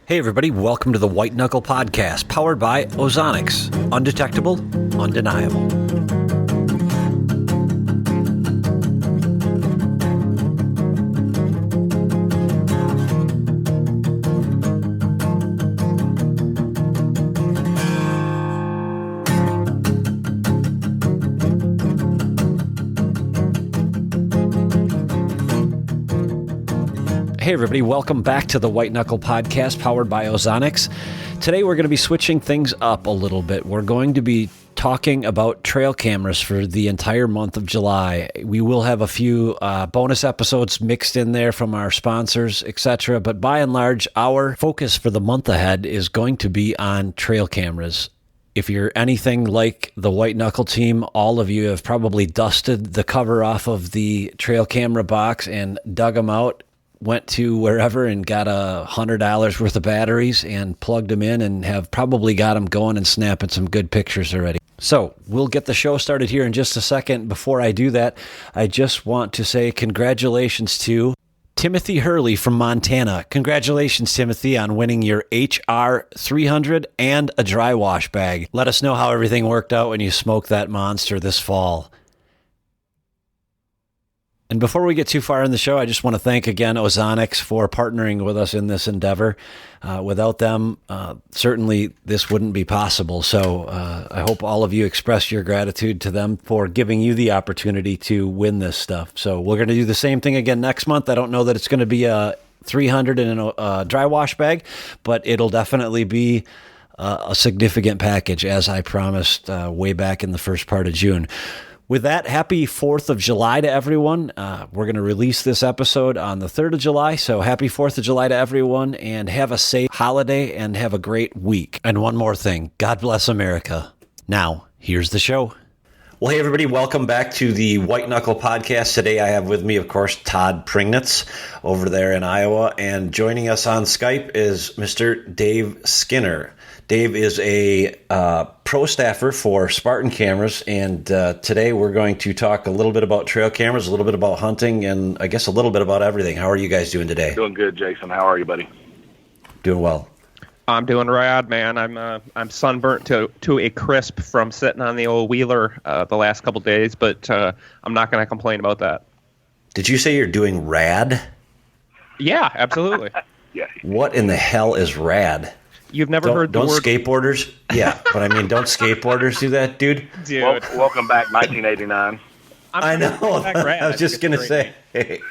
Hey everybody, welcome to the White Knuckle Podcast, powered by OZONICS. Undetectable, undeniable. Hey everybody, welcome back to the White Knuckle Podcast powered by OZONICS. Today we're going to be switching things up a little bit. We're going to be talking about trail cameras for the entire month of July. We will have a few bonus episodes mixed in there from our sponsors, etc. But by and large, our focus for the month ahead is going to be on trail cameras. If you're anything like the White Knuckle team, all of you have probably dusted the cover off of the trail camera box and dug them out. Went to wherever and got $100 worth of batteries and plugged them in and have probably got them going and snapping some good pictures already. So we'll get the show started here in just a second. Before I do that, I just want to say congratulations to Timothy Hurley from Montana. Congratulations, Timothy, on winning your HR 300 and a dry wash bag. Let us know how everything worked out when you smoked that monster this fall. And before we get too far in the show, I just want to thank again OZONICS for partnering with us in this endeavor. Without them, certainly this wouldn't be possible. So I hope all of you express your gratitude to them for giving you the opportunity to win this stuff. So we're going to do the same thing again next month. I don't know that it's going to be a 300 and a dry wash bag, but it'll definitely be a significant package, as I promised way back in the first part of June. With that, happy 4th of July to everyone. We're going to release this episode on the 3rd of July, so happy 4th of July to everyone, and have a safe holiday and have a great week. And one more thing, God bless America. Now, here's the show. Well, hey, everybody, welcome back to the White Knuckle Podcast. Today I have with me, of course, Todd Pringnitz over there in Iowa, and joining us on Skype is Mr. Dave Skinner. Dave is a pro staffer for Spartan Cameras, and today we're going to talk a little bit about trail cameras, a little bit about hunting, and I guess a little bit about everything. How are you guys doing today? Doing good, Jason. How are you, buddy? Doing well. I'm doing rad, man. I'm sunburnt to a crisp from sitting on the old wheeler the last couple days, but I'm not going to complain about that. Did you say you're doing rad? Yeah, absolutely. Yeah. What in the hell is rad? You've never heard the word... Don't skateboarders? Yeah, but I mean, don't skateboarders do that, dude? Dude. Welcome back, 1989. I know. I was just going to say, hey,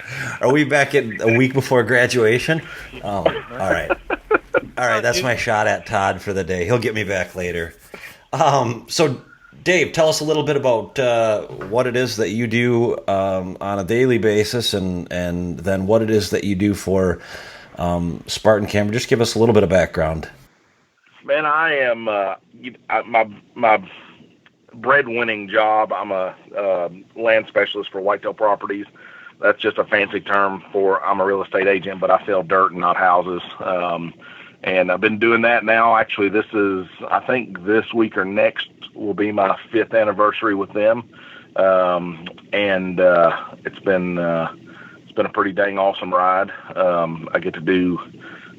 are we back in a week before graduation? Oh, all right. All right, that's my shot at Todd for the day. He'll get me back later. So, Dave, tell us a little bit about what it is that you do on a daily basis and then what it is that you do for Spartan Camera. Just give us a little bit of background. Man, I am my bread-winning job. I'm a land specialist for whitetail properties. That's just a fancy term for I'm a real estate agent, but I sell dirt and not houses. And I've been doing that now. Actually, I think this week or next will be my 5th anniversary with them. And it's been a pretty dang awesome ride. I get to do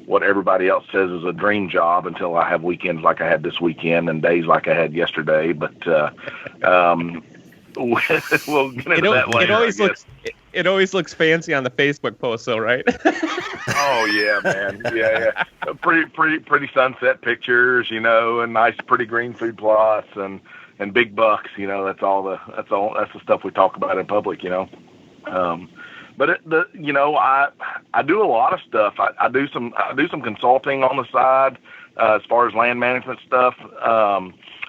what everybody else says is a dream job until I have weekends like I had this weekend and days like I had yesterday. But we'll get into that later. It always looks fancy on the Facebook post, though, right? Oh yeah, man. Yeah. Pretty sunset pictures, and nice, pretty green food plots and big bucks. That's the stuff we talk about in public. But I do a lot of stuff. I do some consulting on the side as far as land management stuff,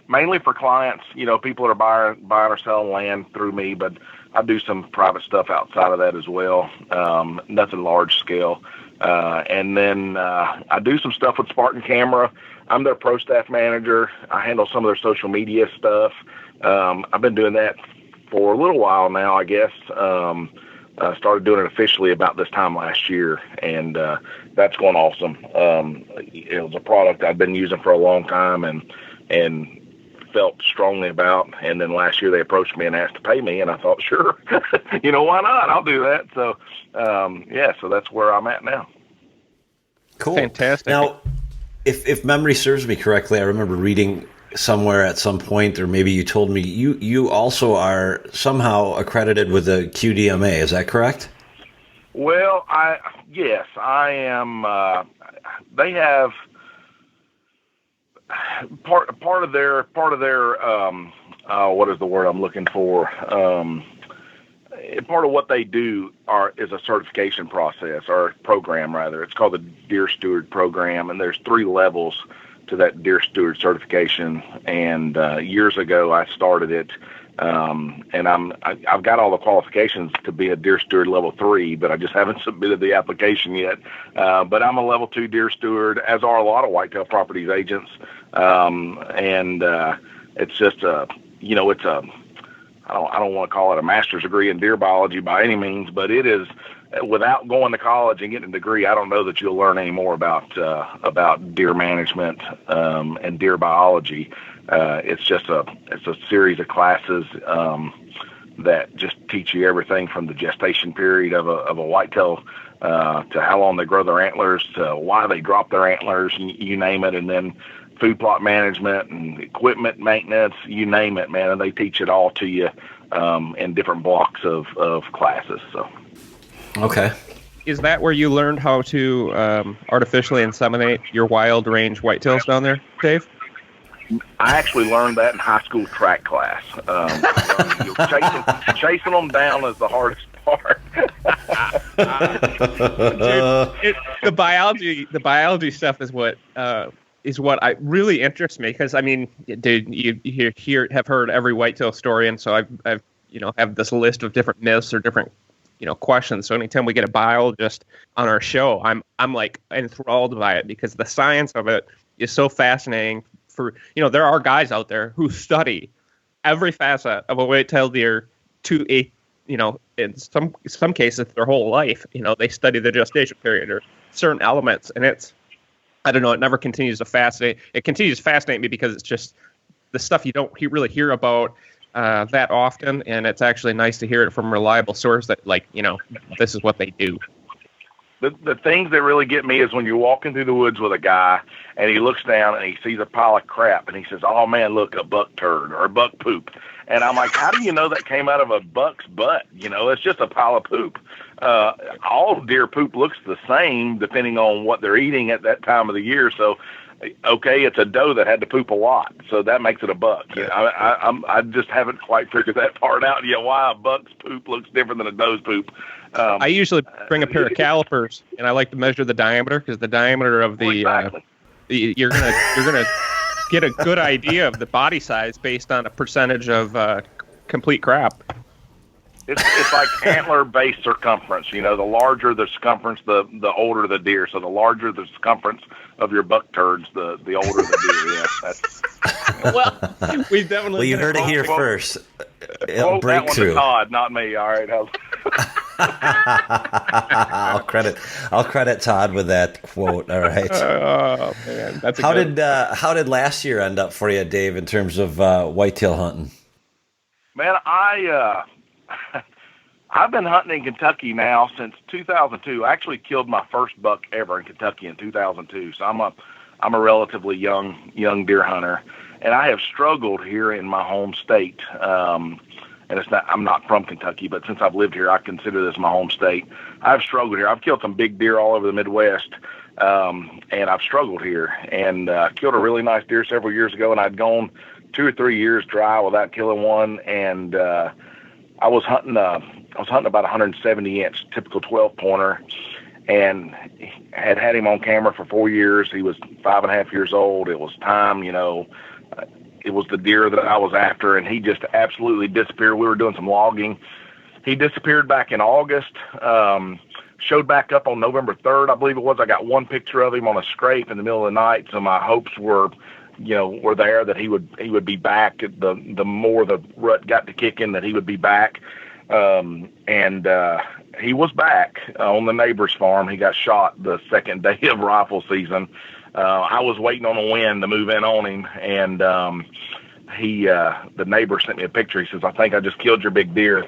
mainly for clients. People that are buying or selling land through me. But I do some private stuff outside of that as well. Nothing large scale. And then I do some stuff with Spartan Camera. I'm their pro staff manager. I handle some of their social media stuff. I've been doing that for a little while now, I guess. Started doing it officially about this time last year, and that's going awesome. It was a product I'd been using for a long time and felt strongly about. And then last year they approached me and asked to pay me, and I thought, sure, why not? I'll do that. So, so that's where I'm at now. Cool. Fantastic. Now, If memory serves me correctly, I remember reading somewhere at some point, or maybe you told me, you also are somehow accredited with the QDMA. Is that correct? Well, yes, I am. They have part of their what is the word I'm looking for? Part of what they do is a certification process, or program rather. It's called the Deer Steward program, and there's 3 levels to that Deer Steward certification. And years ago, I started it, and I've got all the qualifications to be a Deer Steward level 3, but I just haven't submitted the application yet. But I'm a level 2 Deer Steward, as are a lot of whitetail properties agents, and it's just it's a I don't want to call it a master's degree in deer biology by any means, but it is, without going to college and getting a degree, I don't know that you'll learn any more about deer management and deer biology. It's a series of classes that just teach you everything from the gestation period of a whitetail to how long they grow their antlers, to why they drop their antlers, you name it, and then food plot management and equipment maintenance, you name it, man. And they teach it all to you in different blocks of classes. So, okay. Is that where you learned how to artificially inseminate your wild range whitetails down there, Dave? I actually learned that in high school track class. Chasing them down is the hardest part. Dude, the biology stuff is what I really interests me, because I mean, dude, you have heard every whitetail story, and so I've have this list of different myths or different questions. So anytime we get a biologist on our show, I'm like enthralled by it, because the science of it is so fascinating. There are guys out there who study every facet of a whitetail deer to a in some cases their whole life. They study the gestation period or certain elements, and it's, I don't know, it never continues to fascinate. It continues to fascinate me because it's just the stuff you don't really hear about that often, and it's actually nice to hear it from a reliable source that, this is what they do. The things that really get me is when you're walking through the woods with a guy and he looks down and he sees a pile of crap and he says, "Oh man, look, a buck turd or a buck poop." And I'm like, how do you know that came out of a buck's butt? It's just a pile of poop. All deer poop looks the same depending on what they're eating at that time of the year. So, okay, it's a doe that had to poop a lot, so that makes it a buck. I just haven't quite figured that part out yet, why a buck's poop looks different than a doe's poop. I usually bring a pair of calipers, and I like to measure the diameter, because the diameter of the you're gonna get a good idea of the body size based on a percentage of complete crap. It's like antler-based circumference. The larger the circumference, the older the deer. So the larger the circumference of your buck turds, the older the deer. Yeah, that's. Well, we definitely. Well, you heard it here first. It'll break through. Todd, not me. All right. I'll credit Todd with that quote. All right. Oh man, that's how did last year end up for you, Dave, in terms of whitetail hunting? Man, I've been hunting in Kentucky now since 2002. I actually killed my first buck ever in Kentucky in 2002. So I'm a relatively young deer hunter, and I have struggled here in my home state. And I'm not from Kentucky, but since I've lived here, I consider this my home state. I've struggled here. I've killed some big deer all over the Midwest, and I've struggled here. And killed a really nice deer several years ago, and I'd gone 2 or 3 years dry without killing one. And I was hunting about 170-inch typical 12-pointer, and had him on camera for 4 years. He was 5.5 years old. It was time, it was the deer that I was after, and he just absolutely disappeared. We were doing some logging. He disappeared back in August, showed back up on November 3rd, I believe it was. I got one picture of him on a scrape in the middle of the night, so my hopes were there that he would be back. The more the rut got to kicking, that he would be back. And he was back on the neighbor's farm. He got shot the second day of rifle season. I was waiting on a wind to move in on him, and the neighbor sent me a picture. He says, "I think I just killed your big deer."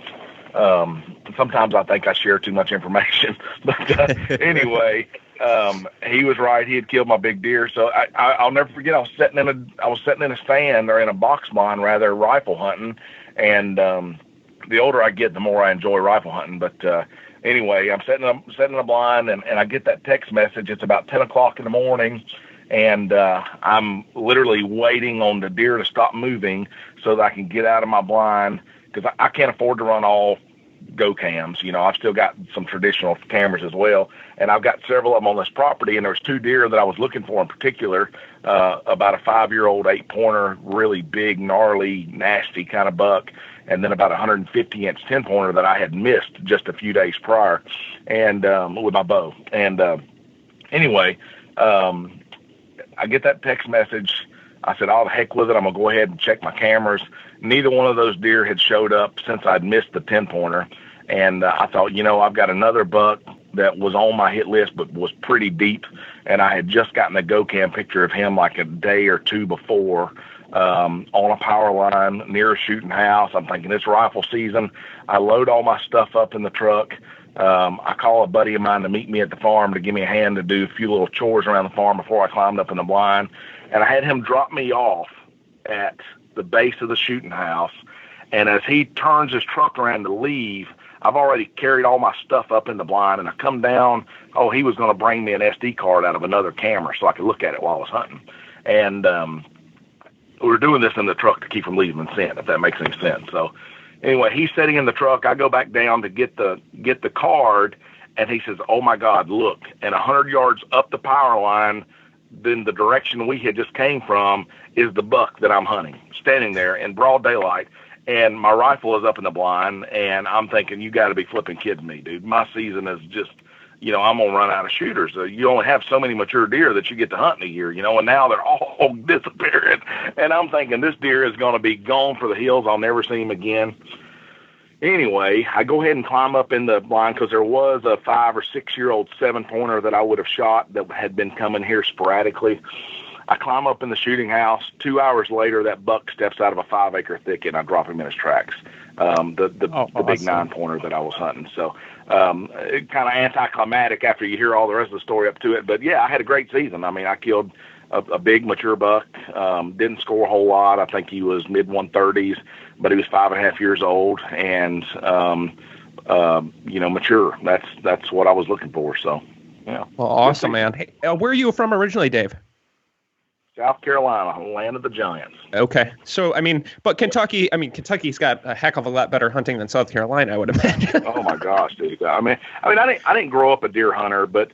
Sometimes I think I share too much information, but anyway, he was right. He had killed my big deer. So I'll never forget. I was sitting in a stand, or in a box blind rather, rifle hunting. And the older I get, the more I enjoy rifle hunting. But anyway, I'm sitting in a blind, and I get that text message. It's about 10 o'clock in the morning, and I'm literally waiting on the deer to stop moving so that I can get out of my blind, because I can't afford to run all go cams. I've still got some traditional cameras as well, and I've got several of them on this property. And there's 2 deer that I was looking for in particular, about a 5-year-old 8-pointer, really big, gnarly, nasty kind of buck, and then about a 150-inch 10-pointer that I had missed just a few days prior, and with my bow. And anyway, I get that text message. I said, "Oh, the heck with it. I'm going to go ahead and check my cameras." Neither one of those deer had showed up since I'd missed the 10-pointer. And I thought, I've got another buck that was on my hit list but was pretty deep. And I had just gotten a GoCam picture of him like a day or two before, on a power line near a shooting house. I'm thinking, it's rifle season. I load all my stuff up in the truck. I call a buddy of mine to meet me at the farm to give me a hand to do a few little chores around the farm before I climbed up in the blind. And I had him drop me off at the base of the shooting house. And as he turns his truck around to leave, I've already carried all my stuff up in the blind, and I come down. Oh, he was going to bring me an SD card out of another camera so I could look at it while I was hunting. And we were doing this in the truck to keep from leaving scent, if that makes any sense. So anyway, he's sitting in the truck. I go back down to get the card, and he says, "Oh my God, look!" And 100 yards up the power line, then the direction we had just came from, is the buck that I'm hunting, standing there in broad daylight. And my rifle is up in the blind, and I'm thinking, you got to be flipping kidding me, dude. My season is just, I'm going to run out of shooters. You only have so many mature deer that you get to hunt in a year, and now they're all disappearing. And I'm thinking, this deer is going to be gone for the hills. I'll never see him again. Anyway, I go ahead and climb up in the blind, because there was a 5 or 6-year-old 7-pointer that I would have shot that had been coming here sporadically. I climb up in the shooting house. 2 hours later, that buck steps out of a 5-acre thicket, and I drop him in his tracks. The big 9-pointer that I was hunting. So kind of anticlimactic after you hear all the rest of the story up to it. But yeah, I had a great season. I mean, I killed a big mature buck. Didn't score a whole lot. I think he was mid 130s, but he was 5.5 years old, and mature. That's what I was looking for. So yeah. Well, awesome, man. Hey, where are you from originally, Dave? South Carolina, land of the giants. Okay. So, but Kentucky's got a heck of a lot better hunting than South Carolina, I would imagine. Oh my gosh, dude. I didn't grow up a deer hunter, but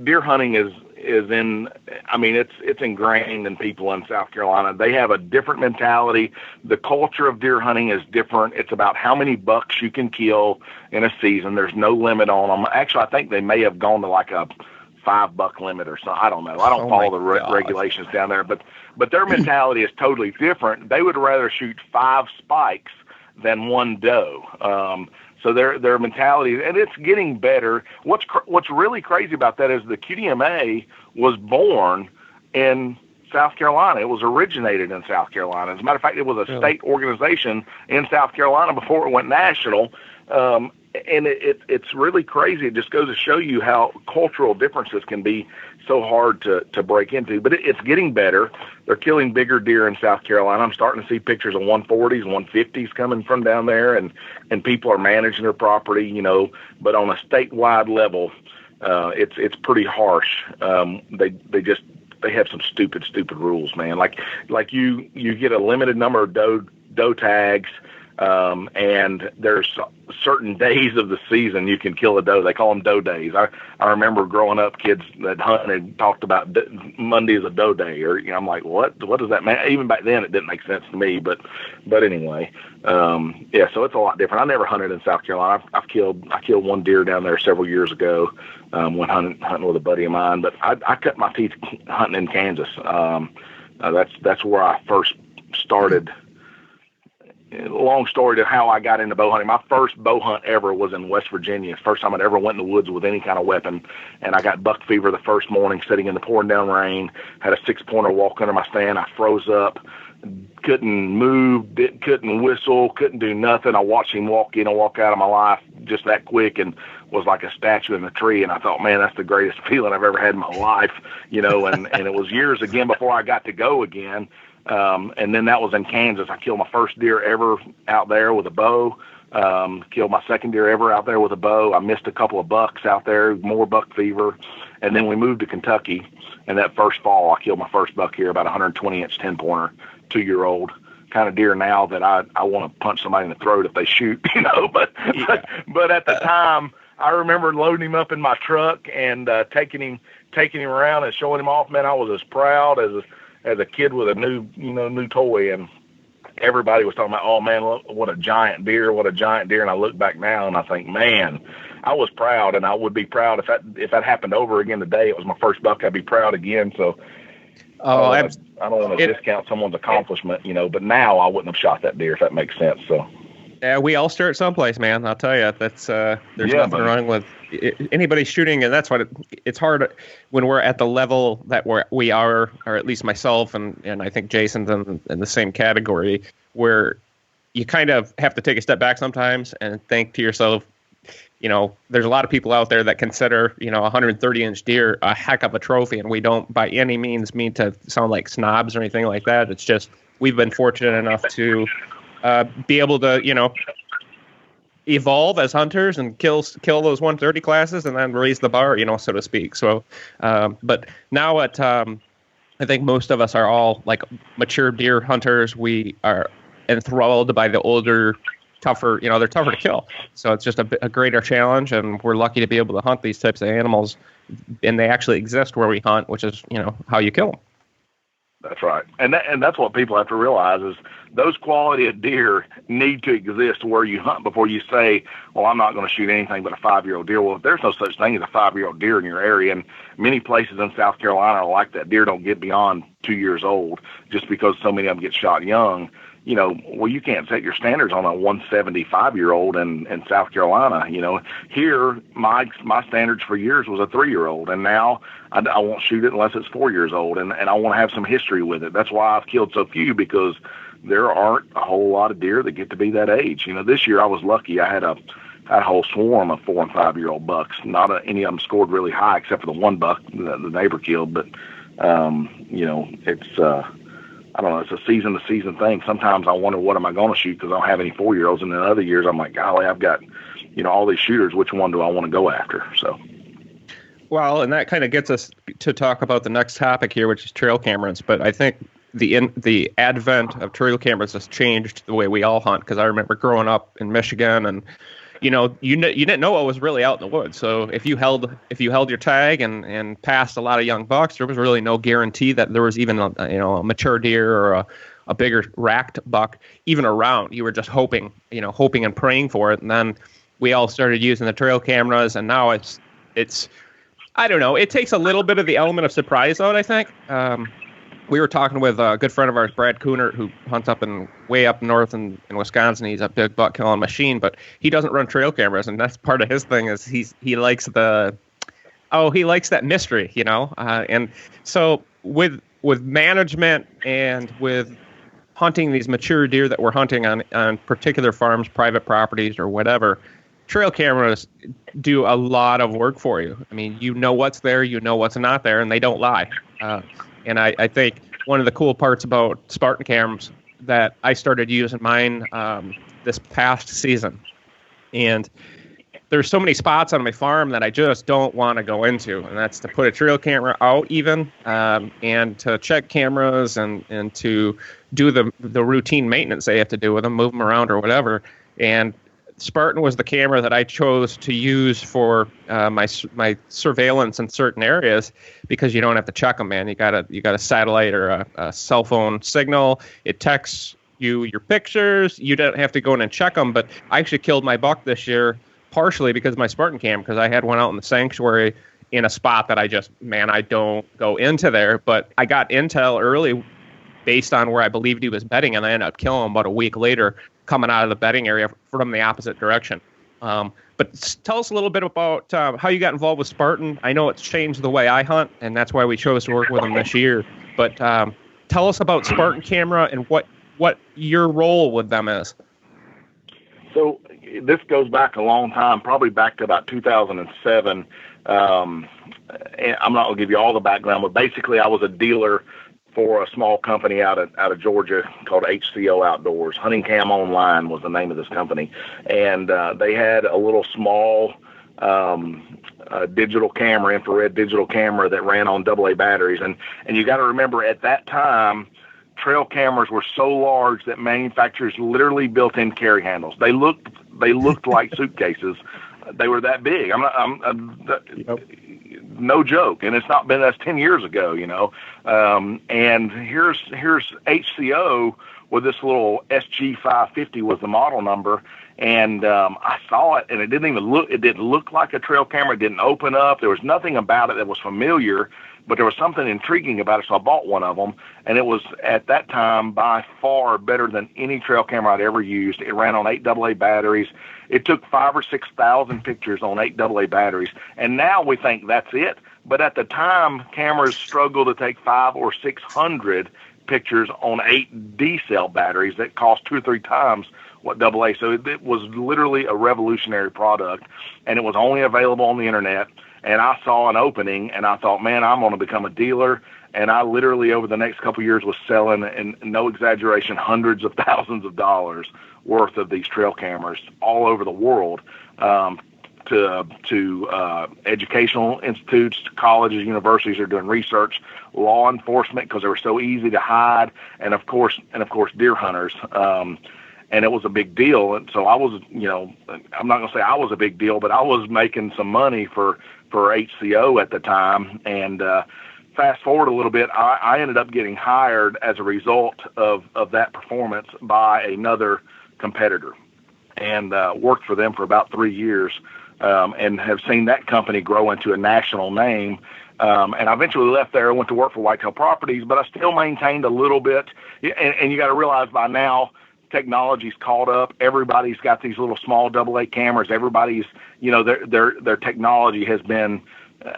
deer hunting is it's ingrained in people in South Carolina. They have a different mentality. The culture of deer hunting is different. It's about how many bucks you can kill in a season. There's no limit on them. Actually, I think they may have gone to like a 5-buck limit or something. I don't know. I don't follow the regulations down there, but their mentality is totally different. They would rather shoot 5 spikes than 1 doe. So their mentality, and it's getting better. What's really crazy about that is the QDMA was born in South Carolina. It was originated in South Carolina. As a matter of fact, it was a state organization in South Carolina before it went national. And it's really crazy. It just goes to show you how cultural differences can be so hard to break into. But it's getting better. They're killing bigger deer in South Carolina. I'm starting to see pictures of 140s, 150s coming from down there, and people are managing their property, but on a statewide level, it's pretty harsh. They have some stupid rules, man. Like you get a limited number of doe tags. And there's certain days of the season you can kill a doe. They call them doe days. I remember growing up, kids that hunted talked about Monday is a doe day, or I'm like, what does that mean? Even back then, it didn't make sense to me. But anyway, so it's a lot different. I never hunted in South Carolina. I killed 1 deer down there several years ago when hunting with a buddy of mine. But I cut my teeth hunting in Kansas. That's where I first started. Long story to how I got into bow hunting. My first bow hunt ever was in West Virginia. First time I'd ever went in the woods with any kind of weapon. And I got buck fever the first morning sitting in the pouring down rain. Had a 6-pointer walk under my stand. I froze up. couldn't move, couldn't whistle, couldn't do nothing. I watched him walk in and walk out of my life just that quick, and was like a statue in the tree. And I thought, man, that's the greatest feeling I've ever had in my life, you know. And it was years again before I got to go again. And then that was in Kansas. I killed my first deer ever out there with a bow. Killed my second deer ever out there with a bow. I missed a couple of bucks out there, more buck fever. And then we moved to Kentucky. And that first fall, I killed my first buck here, about 120-inch 10-pointer, 2-year-old. Kind of deer now that I want to punch somebody in the throat if they shoot, you know. But at the time, I remember loading him up in my truck and taking him around and showing him off. Man, I was as proud as a kid with a new toy. And everybody was talking about, oh man, look, what a giant deer. And I look back now and I think, man, I was proud, and I would be proud if that happened over again today. It was my first buck. I'd be proud again. So I don't want to discount someone's accomplishment, you know, but now I wouldn't have shot that deer, if that makes sense. So yeah, we all start someplace, man. I'll tell you, that's there's nothing wrong with anybody shooting, and that's what it's hard when we're at the level that we are, or at least myself, and I think Jason's in the same category, where you kind of have to take a step back sometimes and think to yourself, you know, there's a lot of people out there that consider, you know, a 130-inch deer a heck of a trophy, and we don't by any means mean to sound like snobs or anything like that. It's just we've been fortunate enough to be able to, you know, evolve as hunters and kill those 130 classes and then raise the bar, you know, so to speak. So, but now I think most of us are all like mature deer hunters. We are enthralled by the older, tougher, you know, they're tougher to kill. So it's just a greater challenge, and we're lucky to be able to hunt these types of animals, and they actually exist where we hunt, which is, you know, how you kill them. That's right. And that's what people have to realize is those quality of deer need to exist where you hunt before you say, well, I'm not going to shoot anything but a 5-year-old deer. Well, there's no such thing as a 5-year-old deer in your area. And many places in South Carolina are like that. Deer don't get beyond 2 years old just because so many of them get shot young. You know, well, you can't set your standards on a 175-year-old in South Carolina. You know, here, my standards for years was a 3-year-old, and now I won't shoot it unless it's 4 years old, and I want to have some history with it. That's why I've killed so few, because there aren't a whole lot of deer that get to be that age. You know, this year I was lucky. I had a whole swarm of 4- and 5-year-old bucks. Not any of them scored really high, except for the one buck that the neighbor killed. But you know, it's I don't know, it's a season-to-season thing. Sometimes I wonder, what am I going to shoot, because I don't have any 4-year-olds. And then other years, I'm like, golly, I've got, you know, all these shooters. Which one do I want to go after? So, well, and that kind of gets us to talk about the next topic here, which is trail cameras. But I think the advent of trail cameras has changed the way we all hunt, because I remember growing up in Michigan, and you know, you didn't know what was really out in the woods. So if you held your tag and passed a lot of young bucks, there was really no guarantee that there was even a mature deer or a bigger racked buck even around. You were just hoping and praying for it. And then we all started using the trail cameras, and now it's I don't know. It takes a little bit of the element of surprise out, I think. We were talking with a good friend of ours, Brad Coonert, who hunts way up north in Wisconsin. He's a big buck killing machine, but he doesn't run trail cameras, and that's part of his thing. Is he likes that mystery, you know. And so with management and with hunting these mature deer that we're hunting on particular farms, private properties, or whatever, trail cameras do a lot of work for you. I mean, you know what's there, you know what's not there, and they don't lie. And I think one of the cool parts about Spartan Cams that I started using mine this past season, and there's so many spots on my farm that I just don't want to go into, and that's to put a trail camera out even, and to check cameras and to do the routine maintenance they have to do with them, move them around or whatever. And Spartan was the camera that I chose to use for my surveillance in certain areas, because you don't have to check them, man. You got a satellite or a cell phone signal. It texts you your pictures. You don't have to go in and check them. But I actually killed my buck this year partially because of my Spartan cam, because I had one out in the sanctuary in a spot that I don't go into there. But I got intel early based on where I believed he was bedding, and I ended up killing him about a week later, coming out of the bedding area from the opposite direction. But tell us a little bit about how you got involved with Spartan. I know it's changed the way I hunt, and that's why we chose to work with them this year. But tell us about Spartan Camera and what your role with them is. So this goes back a long time, probably back to about 2007. And I'm not going to give you all the background, but basically I was a dealer for a small company out of Georgia called HCO Outdoors. Hunting Cam Online was the name of this company. And they had a little small digital camera, infrared digital camera that ran on AA batteries. And you got to remember, at that time, trail cameras were so large that manufacturers literally built in carry handles. They looked like suitcases. They were that big. Yep. No joke. And that's 10 years ago, you know. And here's HCO with this little SG550 was the model number. And I saw it, and it didn't look like a trail camera. It didn't open up. There was nothing about it that was familiar, but there was something intriguing about it, so I bought one of them. And it was, at that time, by far better than any trail camera I'd ever used. It ran on 8 AA batteries. It took 5,000 or 6,000 pictures on 8 AA batteries. And now we think that's it. But at the time, cameras struggled to take 500 or 600 pictures on 8 D cell batteries that cost 2 or 3 times what AA. So it was literally a revolutionary product, and it was only available on the internet. And I saw an opening, and I thought, man, I'm going to become a dealer. And I literally, over the next couple of years, was selling, and no exaggeration, hundreds of thousands of dollars worth of these trail cameras all over the world, to educational institutes, colleges, universities are doing research, law enforcement, because they were so easy to hide, and of course deer hunters. And it was a big deal. And so I was, you know, I'm not going to say I was a big deal, but I was making some money for HCO at the time. And fast forward a little bit, I ended up getting hired as a result of that performance by another competitor, and worked for them for about 3 years, and have seen that company grow into a national name. And I eventually left there and went to work for Whitetail Properties, but I still maintained a little bit. And you got to realize by now, technology's caught up. Everybody's got these little small AA cameras. Everybody's, you know, their technology has been,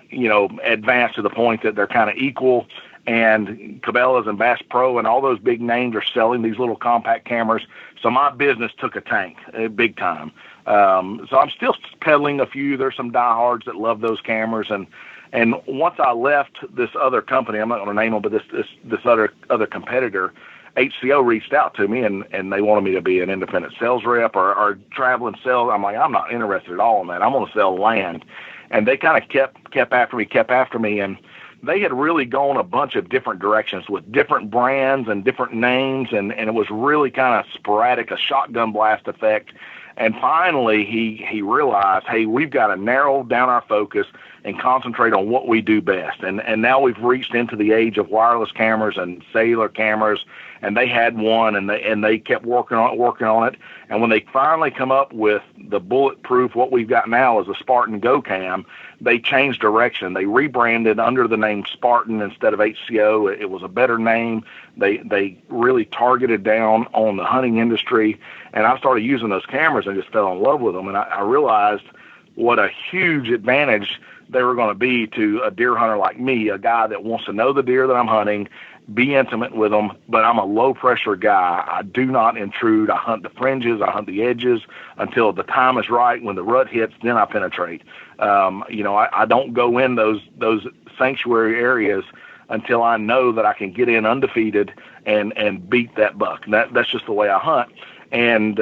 you know, advanced to the point that they're kind of equal. And Cabela's and Bass Pro and all those big names are selling these little compact cameras. So my business took a tank, big time. So I'm still peddling a few. There's some diehards that love those cameras. And once I left this other company, I'm not going to name them, but this other competitor, HCO reached out to me, and they wanted me to be an independent sales rep or traveling sales. I'm like, I'm not interested at all, man. I'm going to sell land. And they kind of kept after me. And they had really gone a bunch of different directions with different brands and different names. And it was really kind of sporadic, a shotgun blast effect. And finally, he realized, hey, we've got to narrow down our focus and concentrate on what we do best. And now we've reached into the age of wireless cameras and cellular cameras, and they had one, and they kept working on it. And when they finally come up with the bulletproof, what we've got now is a Spartan Go Cam, they changed direction. They rebranded under the name Spartan instead of HCO. It was a better name. They really targeted down on the hunting industry, and I started using those cameras and just fell in love with them. And I realized what a huge advantage they were going to be to a deer hunter like me, a guy that wants to know the deer that I'm hunting, be intimate with them, but I'm a low-pressure guy. I do not intrude. I hunt the fringes. I hunt the edges until the time is right. When the rut hits, then I penetrate. You know, I don't go in those sanctuary areas until I know that I can get in undefeated and beat that buck. That's just the way I hunt. And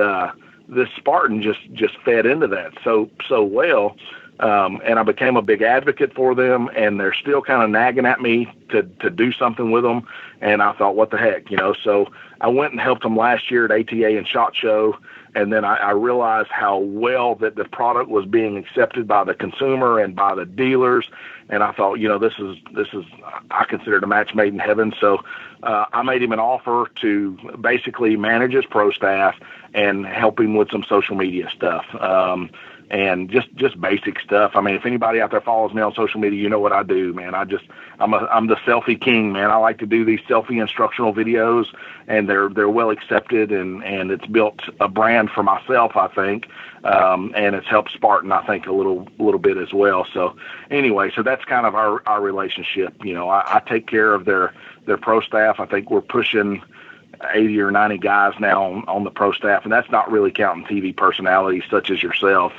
this Spartan just fed into that so well. And I became a big advocate for them, and they're still kind of nagging at me to do something with them. And I thought, what the heck, you know? So I went and helped them last year at ATA and SHOT Show, and then I realized how well that the product was being accepted by the consumer and by the dealers. And I thought, you know, this is I consider it a match made in heaven. So I made him an offer to basically manage his pro staff and help him with some social media stuff. And just basic stuff. I mean, if anybody out there follows me on social media, you know what I do, man. I'm the selfie king, man. I like to do these selfie instructional videos, and they're well accepted, and it's built a brand for myself, I think, and it's helped Spartan, I think, a little bit as well. So anyway, so that's kind of our relationship. You know, I take care of their their pro staff. I think we're pushing 80 or 90 guys now on the pro staff, and that's not really counting TV personalities such as yourself.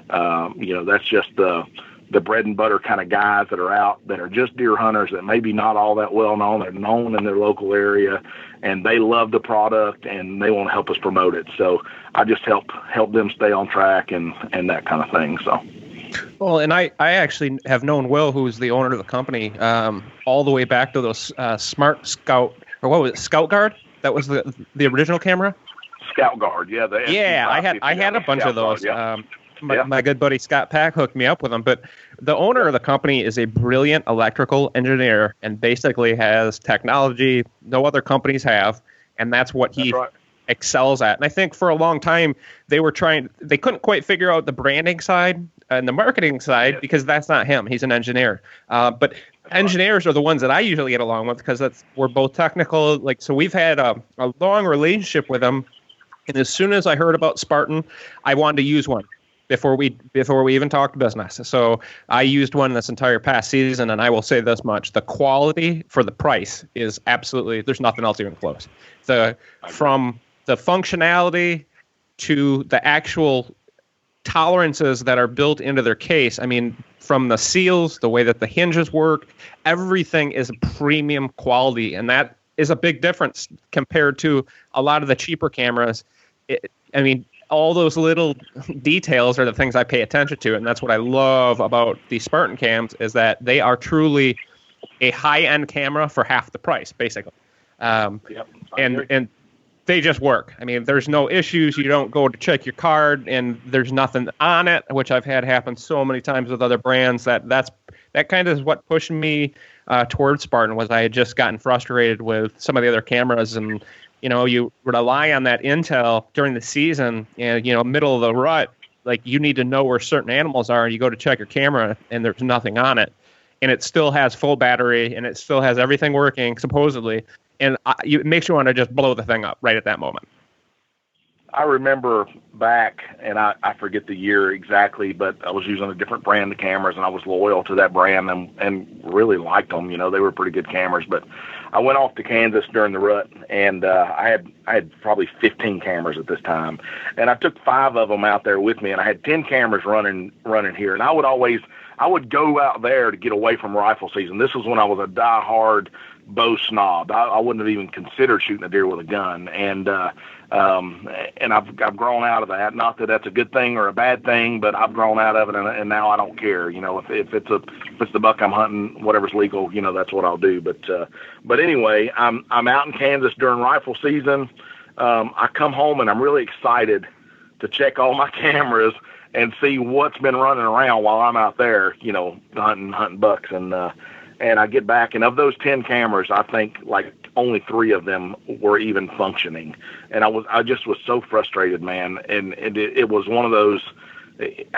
That's just the bread and butter kind of guys that are out that are just deer hunters that maybe not all that well known. They're known in their local area, and they love the product and they want to help us promote it. So I just help them stay on track and that kind of thing. So. Well, and I actually have known Will, who's the owner of the company, all the way back to those Smart Scout, or what was it, Scout Guard? That was the original camera? Scout Guard, yeah. I had a bunch of those. Guard, My good buddy Scott Pack hooked me up with them. But the owner of the company is a brilliant electrical engineer and basically has technology no other companies have, and that's what he excels at. And I think for a long time they couldn't quite figure out the branding side and the marketing side because that's not him. He's an engineer. But engineers are the ones that I usually get along with because we're both technical. So we've had a long relationship with them. And as soon as I heard about Spartan, I wanted to use one before we even talked business. So I used one this entire past season, and I will say this much: the quality for the price is absolutely, there's nothing else even close. From the functionality to the actual tolerances that are built into their case. I mean, from the seals, the way that the hinges work, everything is premium quality, and that is a big difference compared to a lot of the cheaper cameras. All those little details are the things I pay attention to, and that's what I love about these Spartan cams is that they are truly a high-end camera for half the price, basically. And they just work. I mean, there's no issues. You don't go to check your card, and there's nothing on it, which I've had happen so many times with other brands. That kind of is what pushed me towards Spartan. Was I had just gotten frustrated with some of the other cameras, and you rely on that intel during the season, and middle of the rut, like you need to know where certain animals are, and you go to check your camera, and there's nothing on it, and it still has full battery, and it still has everything working supposedly. And it makes you want to just blow the thing up right at that moment. I remember back, and I forget the year exactly, but I was using a different brand of cameras, and I was loyal to that brand and really liked them. They were pretty good cameras. But I went off to Kansas during the rut, and I had probably 15 cameras at this time, and I took 5 of them out there with me, and I had 10 cameras running here, and I would go out there to get away from rifle season. This was when I was a diehard bow snob. I wouldn't have even considered shooting a deer with a gun, and I've grown out of that. Not that that's a good thing or a bad thing, but I've grown out of it, and now I don't care. If it's the buck I'm hunting, whatever's legal, that's what I'll do. But anyway, I'm out in Kansas during rifle season. I come home and I'm really excited to check all my cameras and see what's been running around while I'm out there, hunting bucks. And I get back, and of those 10 cameras, I think like only 3 of them were even functioning. And I just was so frustrated, man. And it was one of those, it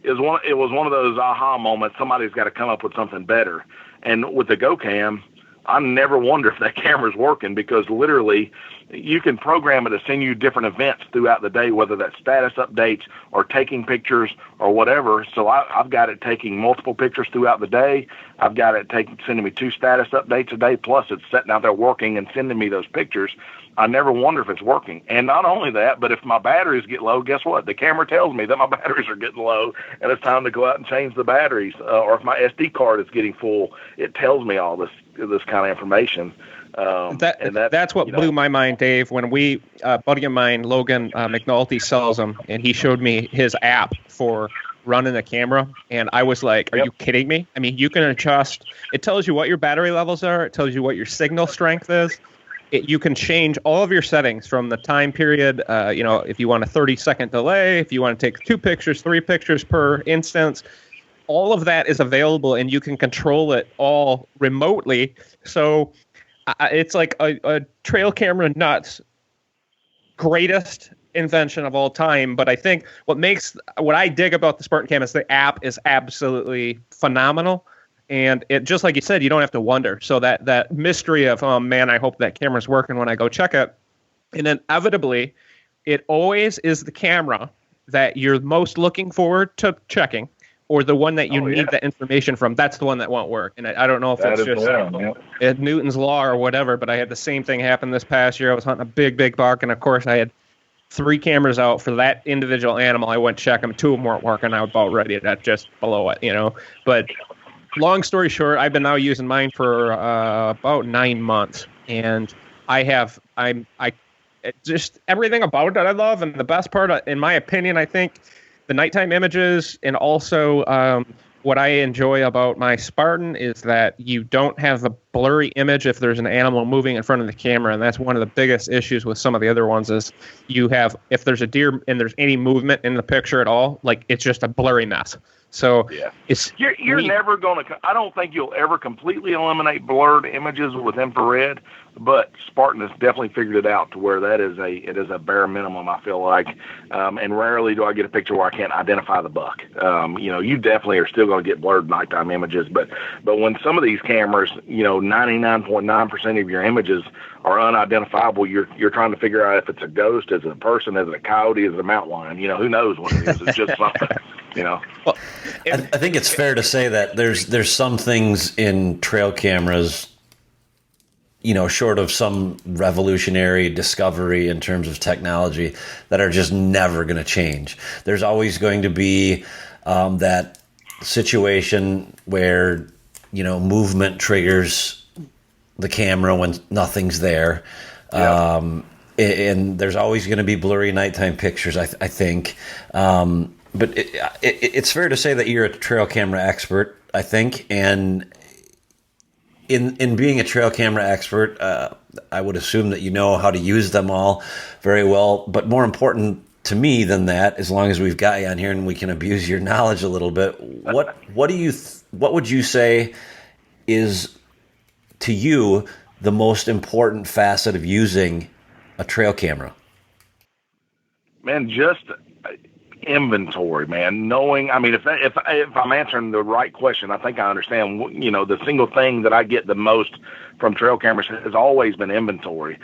was one of those aha moments. Somebody's got to come up with something better. And with the GoCam, I never wonder if that camera's working, because literally you can program it to send you different events throughout the day, whether that's status updates or taking pictures or whatever. So I've got it taking multiple pictures throughout the day. I've got it sending me 2 status updates a day, plus it's sitting out there working and sending me those pictures. I never wonder if it's working. And not only that, but if my batteries get low, guess what? The camera tells me that my batteries are getting low and it's time to go out and change the batteries. Or if my SD card is getting full, it tells me all this kind of information. That's what blew my mind, Dave, when a buddy of mine, Logan McNulty, sells them, and he showed me his app for running a camera, and I was like, are you kidding me? I mean, you can adjust. It tells you what your battery levels are. It tells you what your signal strength is. You can change all of your settings from the time period, if you want a 30-second delay, if you want to take 2 pictures, 3 pictures per instance. All of that is available, and you can control it all remotely. So it's like a trail camera nuts greatest invention of all time. But I think what I dig about the Spartan Cam is the app is absolutely phenomenal. And it, just like you said, you don't have to wonder. So that mystery of, oh man, I hope that camera's working when I go check it. And inevitably, it always is the camera that you're most looking forward to checking or the one that you need that information from, that's the one that won't work. And I don't know if it's just Newton's law or whatever, but I had the same thing happen this past year. I was hunting a big buck, and of course I had 3 cameras out for that individual animal. I went check them. 2 of them weren't working. I was about ready to just blow it, But long story short, I've been now using mine for about 9 months, and just everything about it I love. And the best part, in my opinion, I think the nighttime images, and also what I enjoy about my Spartan is that you don't have the blurry image if there's an animal moving in front of the camera. And that's one of the biggest issues with some of the other ones is if there's a deer and there's any movement in the picture at all, like it's just a blurry mess. So you're never going to, I don't think you'll ever completely eliminate blurred images with infrared, but Spartan has definitely figured it out to where it is a bare minimum, I feel like. And rarely do I get a picture where I can't identify the buck. You definitely are still going to get blurred nighttime images, but when some of these cameras, 99.9% of your images are unidentifiable, you're trying to figure out if it's a ghost, is it a person, is it a coyote, is it a mountain lion? Who knows what it is? It's just something. Well, I think it's fair to say that there's some things in trail cameras, short of some revolutionary discovery in terms of technology, that are just never going to change. There's always going to be that situation where movement triggers the camera when nothing's there. And there's always going to be blurry nighttime pictures, I think. But it's fair to say that you're a trail camera expert, I think. And in being a trail camera expert, I would assume that you know how to use them all very well. But more important to me than that, as long as we've got you on here and we can abuse your knowledge a little bit, what would you say is, to you, the most important facet of using a trail camera? Man, just inventory, man. Knowing, if I'm answering the right question, I think I understand. The single thing that I get the most from trail cameras has always been inventory.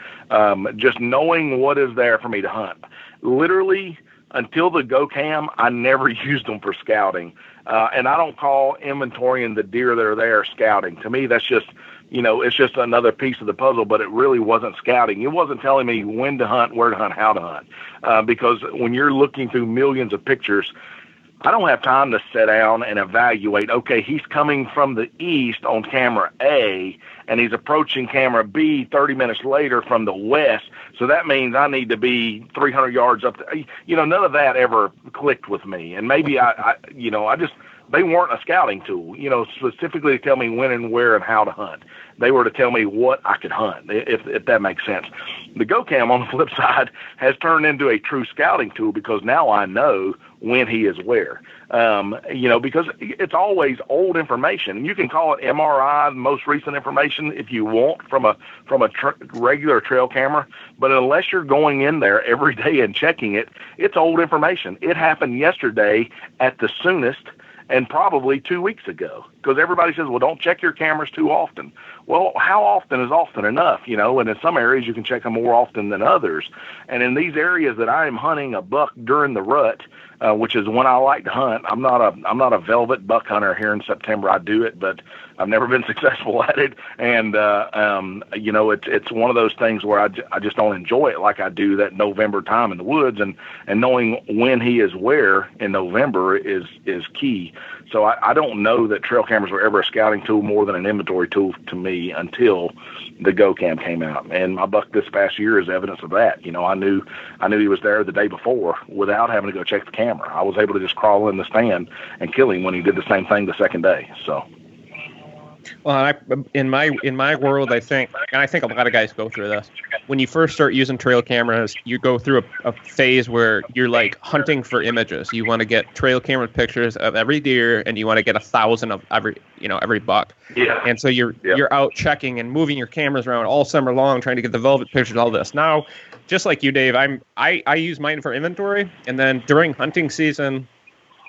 Just knowing what is there for me to hunt. Literally, until the GoCam, I never used them for scouting. And I don't call inventorying the deer that are there scouting. To me, that's just, it's just another piece of the puzzle, but it really wasn't scouting. It wasn't telling me when to hunt, where to hunt, how to hunt. Because when you're looking through millions of pictures, I don't have time to sit down and evaluate, okay, he's coming from the east on camera A, and he's approaching camera B 30 minutes later from the west, so that means I need to be 300 yards up. None of that ever clicked with me. And maybe they weren't a scouting tool, specifically to tell me when and where and how to hunt. They were to tell me what I could hunt, if that makes sense. The GoCam, on the flip side, has turned into a true scouting tool because now I know when he is where. Because it's always old information. You can call it MRI, most recent information, if you want, from a regular trail camera. But unless you're going in there every day and checking it, it's old information. It happened yesterday at the soonest, and probably 2 weeks ago, because everybody says, well, don't check your cameras too often. Well, how often is often enough, and in some areas you can check them more often than others. And in these areas that I am hunting a buck during the rut, which is when I like to hunt, I'm not a velvet buck hunter here in September. I do it, but I've never been successful at it. And, it's one of those things where I just don't enjoy it like I do that November time in the woods, and knowing when he is where in November is key. So I don't know that trail cameras were ever a scouting tool more than an inventory tool to me until the GoCam came out. And my buck this past year is evidence of that. I knew he was there the day before without having to go check the camera. I was able to just crawl in the stand and kill him when he did the same thing the second day. So. Well, in my world, I think a lot of guys go through this. When you first start using trail cameras, you go through a phase where you're like hunting for images. You want to get trail camera pictures of every deer, and you want to get 1,000 of every buck. Yeah. And so you're out checking and moving your cameras around all summer long, trying to get the velvet pictures, all this. Now, just like you, Dave, I use mine for inventory, and then during hunting season,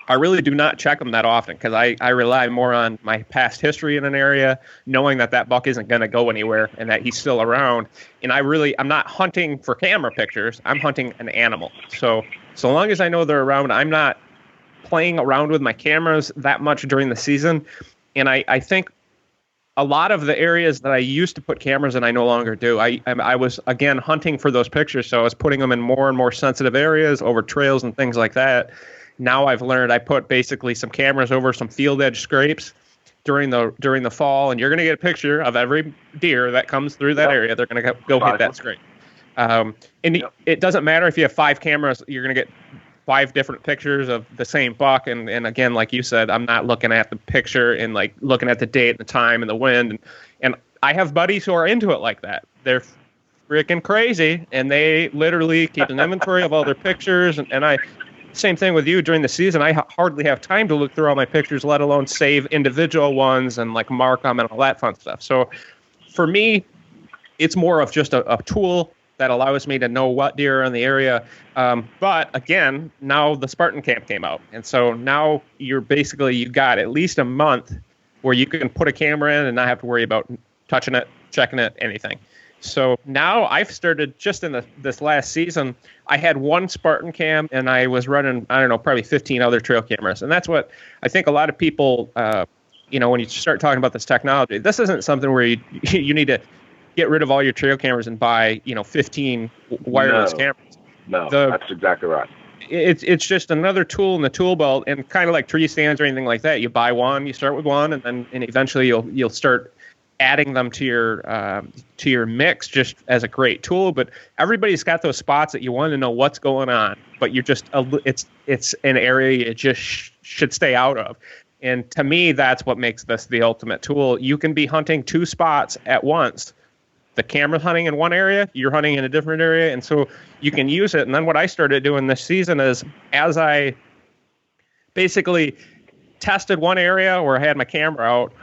I really do not check them that often because I rely more on my past history in an area, knowing that buck isn't going to go anywhere and that he's still around. And I'm not hunting for camera pictures. I'm hunting an animal. So long as I know they're around, I'm not playing around with my cameras that much during the season. And I think a lot of the areas that I used to put cameras in, I no longer do. I was, again, hunting for those pictures, so I was putting them in more and more sensitive areas over trails and things like that. Now I've learned I put basically some cameras over some field edge scrapes during the fall, and you're going to get a picture of every deer that comes through that area. They're going to go hit that scrape. It doesn't matter if you have 5 cameras, you're going to get 5 different pictures of the same buck. And again, like you said, I'm not looking at the picture and like looking at the date and the time and the wind. And I have buddies who are into it like that. They're freaking crazy, and they literally keep an inventory of all their pictures. And I, same thing with you during the season. I hardly have time to look through all my pictures, let alone save individual ones and like mark them and all that fun stuff. So for me, it's more of just a tool that allows me to know what deer are in the area. But again, now the Spartan Cam came out. And so now you got at least a month where you can put a camera in and not have to worry about touching it, checking it, anything. So now I've started just in this last season, I had one Spartan Cam and I was running, I don't know, probably 15 other trail cameras. And that's what I think a lot of people, when you start talking about this technology, this isn't something where you need to get rid of all your trail cameras and buy, 15 wireless cameras. No, that's exactly right. It's just another tool in the tool belt, and kind of like tree stands or anything like that. You buy one, you start with one, and eventually you'll start adding them to your mix just as a great tool. But everybody's got those spots that you want to know what's going on, but you're just it's an area you just should stay out of. And to me, that's what makes this the ultimate tool. You can be hunting 2 spots at once. The camera's hunting in one area, you're hunting in a different area, and so you can use it. And then what I started doing this season is, as I basically tested one area where I had my camera out,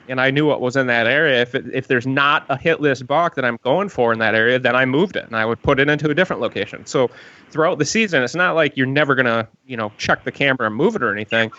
and I knew what was in that area, if there's not a hit list buck that I'm going for in that area, then I moved it, and I would put it into a different location. So throughout the season, it's not like you're never going to, check the camera and move it or anything.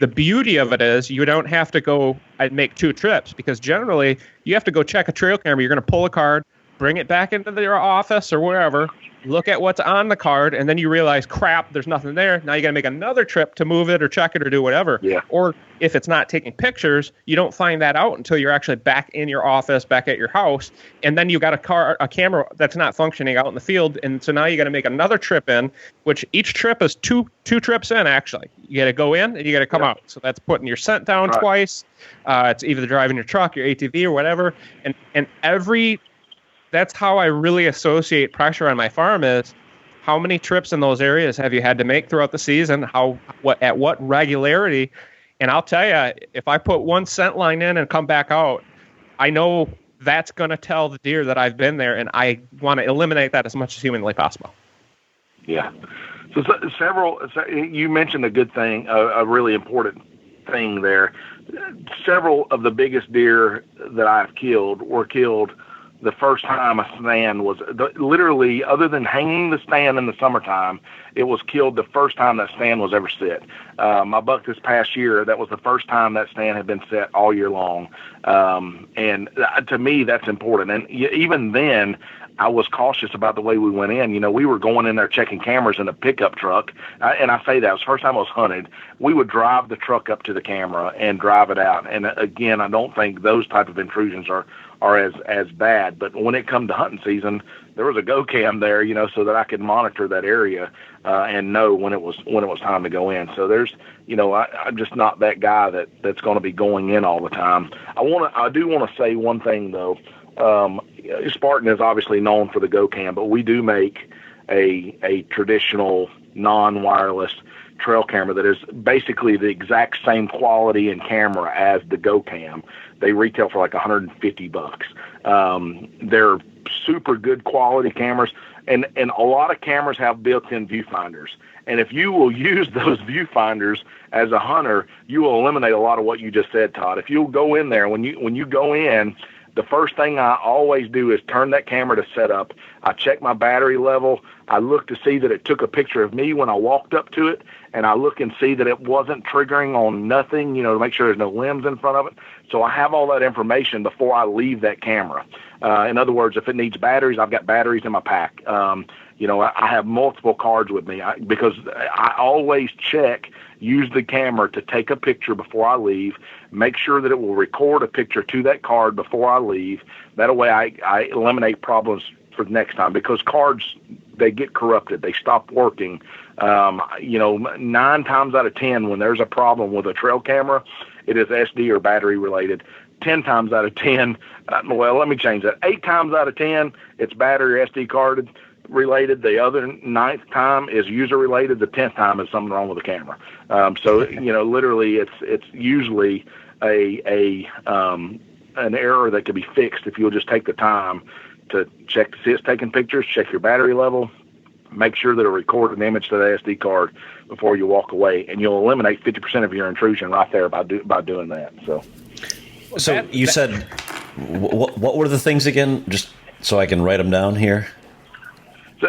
The beauty of it is you don't have to go and make 2 trips, because generally you have to go check a trail camera. You're going to pull a card, bring it back into your office or wherever, look at what's on the card, and then you realize, crap, there's nothing there. Now you got to make another trip to move it or check it or do whatever. Yeah. Or if it's not taking pictures, you don't find that out until you're actually back in your office, back at your house, and then you got a camera that's not functioning out in the field, and so now you got to make another trip in, which each trip is two trips in, actually. You got to go in and you got to come out. So that's putting your scent down twice. It's either driving your truck, your ATV, or whatever, and that's how I really associate pressure on my farm is how many trips in those areas have you had to make throughout the season, at what regularity. And I'll tell you, if I put one scent line in and come back out, I know that's going to tell the deer that I've been there, and I want to eliminate that as much as humanly possible. Yeah. So you mentioned a good thing, a really important thing there. Several of the biggest deer that I've killed were killed the first time a stand was literally, other than hanging the stand in the summertime, it was killed the first time that stand was ever set. My buck this past year, that was the first time that stand had been set all year long. And to me, that's important. And even then, I was cautious about the way we went in. We were going in there checking cameras in a pickup truck. And I say that, it was the first time I was hunted. We would drive the truck up to the camera and drive it out. And again, I don't think those type of intrusions are as bad. But when it come to hunting season, there was a go cam there, so that I could monitor that area and know when it was time to go in. So there's, I'm just not that guy that's going to be going in all the time. I do want to say one thing though. Spartan is obviously known for the go cam, but we do make a traditional non-wireless trail camera that is basically the exact same quality and camera as the go cam. They retail for like $150. They're super good quality cameras, and a lot of cameras have built-in viewfinders. And if you will use those viewfinders as a hunter, you will eliminate a lot of what you just said, Todd. If you'll go in there, when you go in, the first thing I always do is turn that camera to setup. I check my battery level. I look to see that it took a picture of me when I walked up to it, and I look and see that it wasn't triggering on nothing, to make sure there's no limbs in front of it. So I have all that information before I leave that camera. In other words, if it needs batteries, I've got batteries in my pack. I have multiple cards with me because I always use the camera to take a picture before I leave, make sure that it will record a picture to that card before I leave. That way I eliminate problems for the next time, because cards, they get corrupted. They stop working. 9 times out of 10, when there's a problem with a trail camera, it is SD or battery related. 10 times out of 10, let me change that. 8 times out of 10, it's battery or SD card related. The other 9th time is user related. The 10th time is something wrong with the camera. Literally it's usually an error that could be fixed if you'll just take the time to check to see it's taking pictures, check your battery level, make sure that it'll record an image to the SD card before you walk away, and you'll eliminate 50% of your intrusion right there by doing that. So you said, what were the things again? Just so I can write them down here.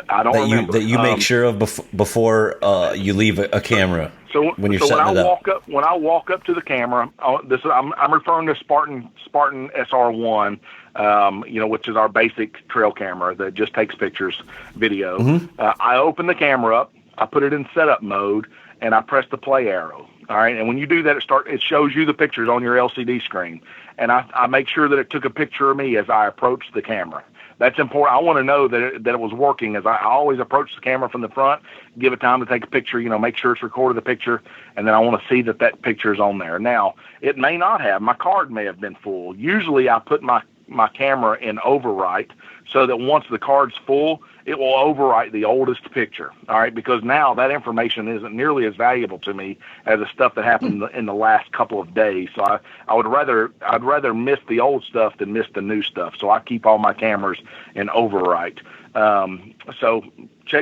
I don't remember. That you make sure of before you leave a camera. So when I walk up to the camera, I'm referring to Spartan SR1, which is our basic trail camera that just takes pictures, video. Mm-hmm. I open the camera up, I put it in setup mode, and I press the play arrow. All right, and when you do that, it shows you the pictures on your LCD screen, and I make sure that it took a picture of me as I approached the camera. That's important. I want to know that it was working, as I always approach the camera from the front, give it time to take a picture, make sure it's recorded the picture, and then I want to see that picture is on there. Now, it may not have. My card may have been full. Usually I put my camera in overwrite so that once the card's full, it will overwrite the oldest picture, all right? Because now that information isn't nearly as valuable to me as the stuff that happened in the last couple of days. So I'd rather miss the old stuff than miss the new stuff. So I keep all my cameras in overwrite. So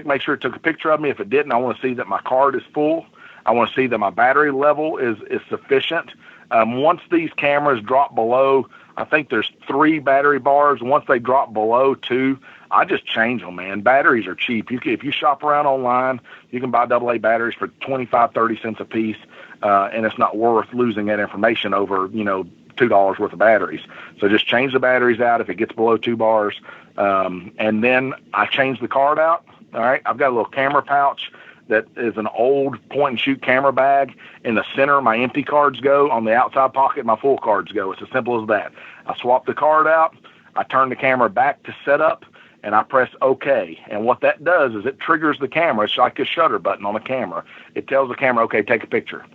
make sure it took a picture of me. If it didn't, I want to see that my card is full. I want to see that my battery level is sufficient. Once these cameras drop below, I think there's 3 battery bars. Once they drop below 2, I just change them, man. Batteries are cheap. If you shop around online, you can buy AA batteries for 25, 30 cents a piece, and it's not worth losing that information over, $2 worth of batteries. So just change the batteries out if it gets below 2 bars, and then I change the card out. All right, I've got a little camera pouch that is an old point-and-shoot camera bag. In the center, my empty cards go. On the outside pocket, my full cards go. It's as simple as that. I swap the card out. I turn the camera back to setup, and I press OK. And what that does is it triggers the camera. It's like a shutter button on the camera. It tells the camera, OK, take a picture.